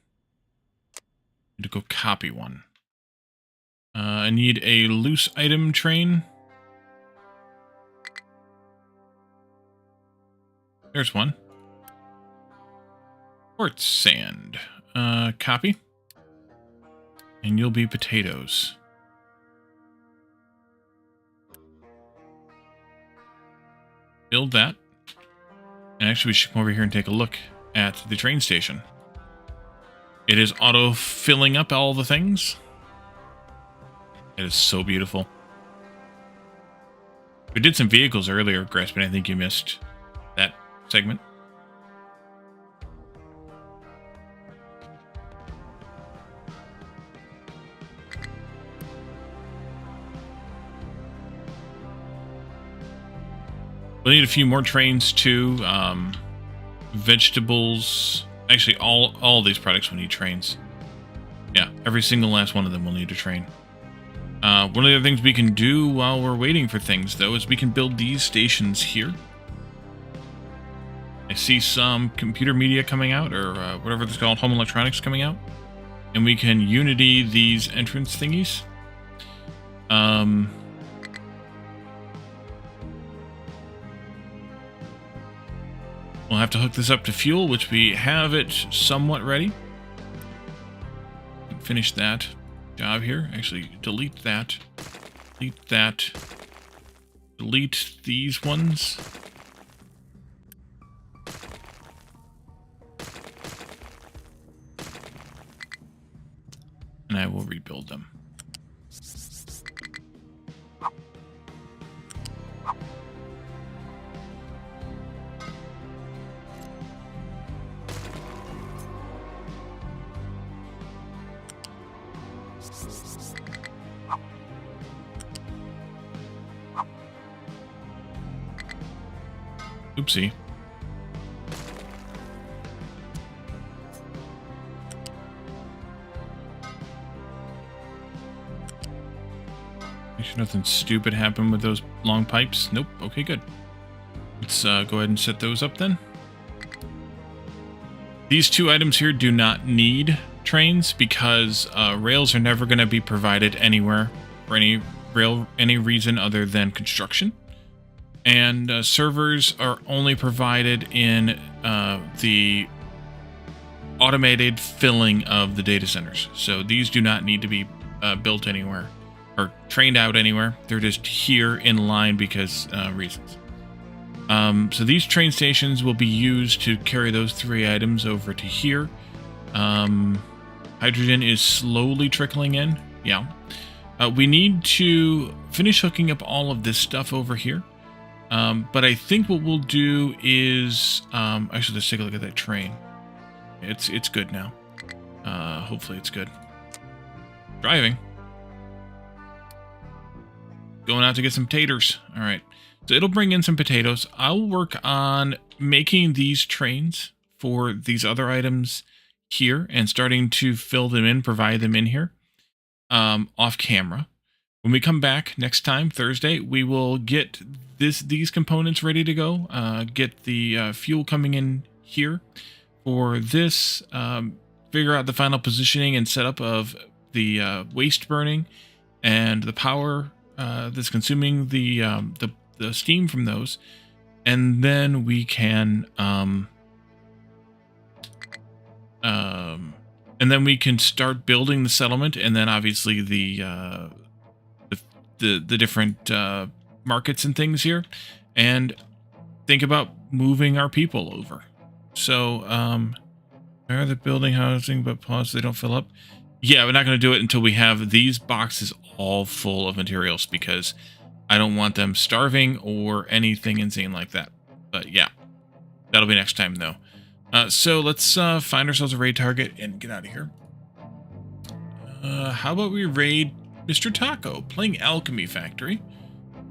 Need to go copy one. I need a loose item train. There's one. Quartz sand. Copy. And you'll be potatoes. Build that. And actually we should come over here and take a look at the train station. It is auto-filling up all the things. It is so beautiful. We did some vehicles earlier, Graspin. I think you missed that segment. We'll need a few more trains too. Vegetables. Actually, all these products will need trains. Yeah, every single last one of them will need a train. One of the other things we can do while we're waiting for things, though, is we can build these stations here. I see some computer media coming out, or whatever it's called, home electronics coming out. And we can unity these entrance thingies. We'll have to hook this up to fuel, which we have it somewhat ready. Finish that job here. Actually, delete that. Delete that. Delete these ones. And I will rebuild them. Oopsie. Make sure nothing stupid happened with those long pipes. Nope. Okay, good. Let's go ahead and set those up then. These two items here do not need trains because rails are never going to be provided anywhere for any reason other than construction. And servers are only provided in the automated filling of the data centers. So these do not need to be built anywhere or trained out anywhere. They're just here in line because reasons. So these train stations will be used to carry those three items over to here. Hydrogen is slowly trickling in. Yeah. We need to finish hooking up all of this stuff over here. But I think what we'll do is, actually, let's take a look at that train. It's good now. Hopefully it's good. Driving. Going out to get some taters. All right. So it'll bring in some potatoes. I'll work on making these trains for these other items here and starting to fill them in, provide them in here, off camera. When we come back next time, Thursday, we will get these components ready to go. Get the fuel coming in here for this. Figure out the final positioning and setup of the waste burning and the power that's consuming the steam from those, and then we can start building the settlement, and then obviously the different markets and things here, and think about moving our people over. So are the building housing but pause they don't fill up? Yeah, we're not going to do it until we have these boxes all full of materials, because I don't want them starving or anything insane like that. But yeah, that'll be next time though. So let's find ourselves a raid target and get out of here. How about we raid Mr. Taco, playing Alchemy Factory.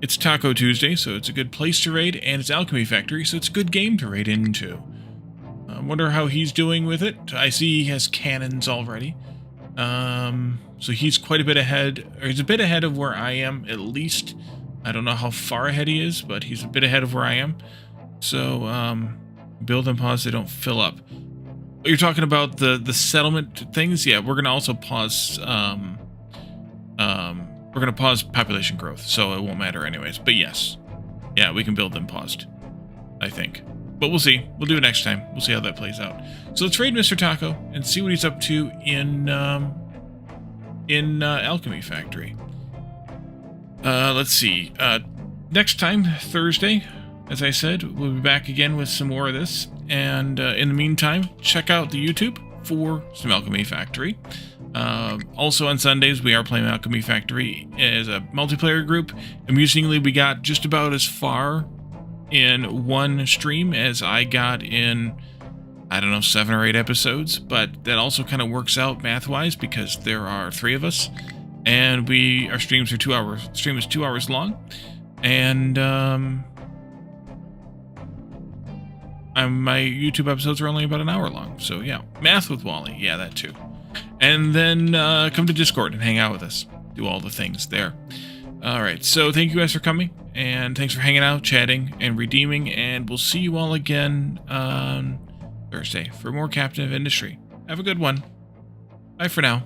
It's Taco Tuesday, so it's a good place to raid, and it's Alchemy Factory, so it's a good game to raid into. I wonder how he's doing with it. I see he has cannons already. So he's quite a bit ahead, or he's a bit ahead of where I am, at least. I don't know how far ahead he is, but he's a bit ahead of where I am. So, build and pause, they don't fill up. You're talking about the settlement things? Yeah, we're going to also pause, we're going to pause population growth, so it won't matter anyways. But yes, yeah, we can build them paused, I think. But we'll see. We'll do it next time. We'll see how that plays out. So let's raid Mr. Taco and see what he's up to in Alchemy Factory. Let's see. Next time, Thursday, as I said, we'll be back again with some more of this. And in the meantime, check out the YouTube for some Alchemy Factory. Also on Sundays, we are playing Alchemy Factory as a multiplayer group. Amusingly, we got just about as far in one stream as I got in, I don't know, 7 or 8 episodes, but that also kind of works out math-wise because there are 3 of us, and our streams are 2 hours. The stream is 2 hours long, and my YouTube episodes are only about an hour long. So yeah, math with Wally, yeah, that too. And then come to Discord and hang out with us, do all the things there. All right, so thank you guys for coming, and thanks for hanging out, chatting, and redeeming, and we'll see you all again on Thursday for more Captain of Industry. Have a good one. Bye for now.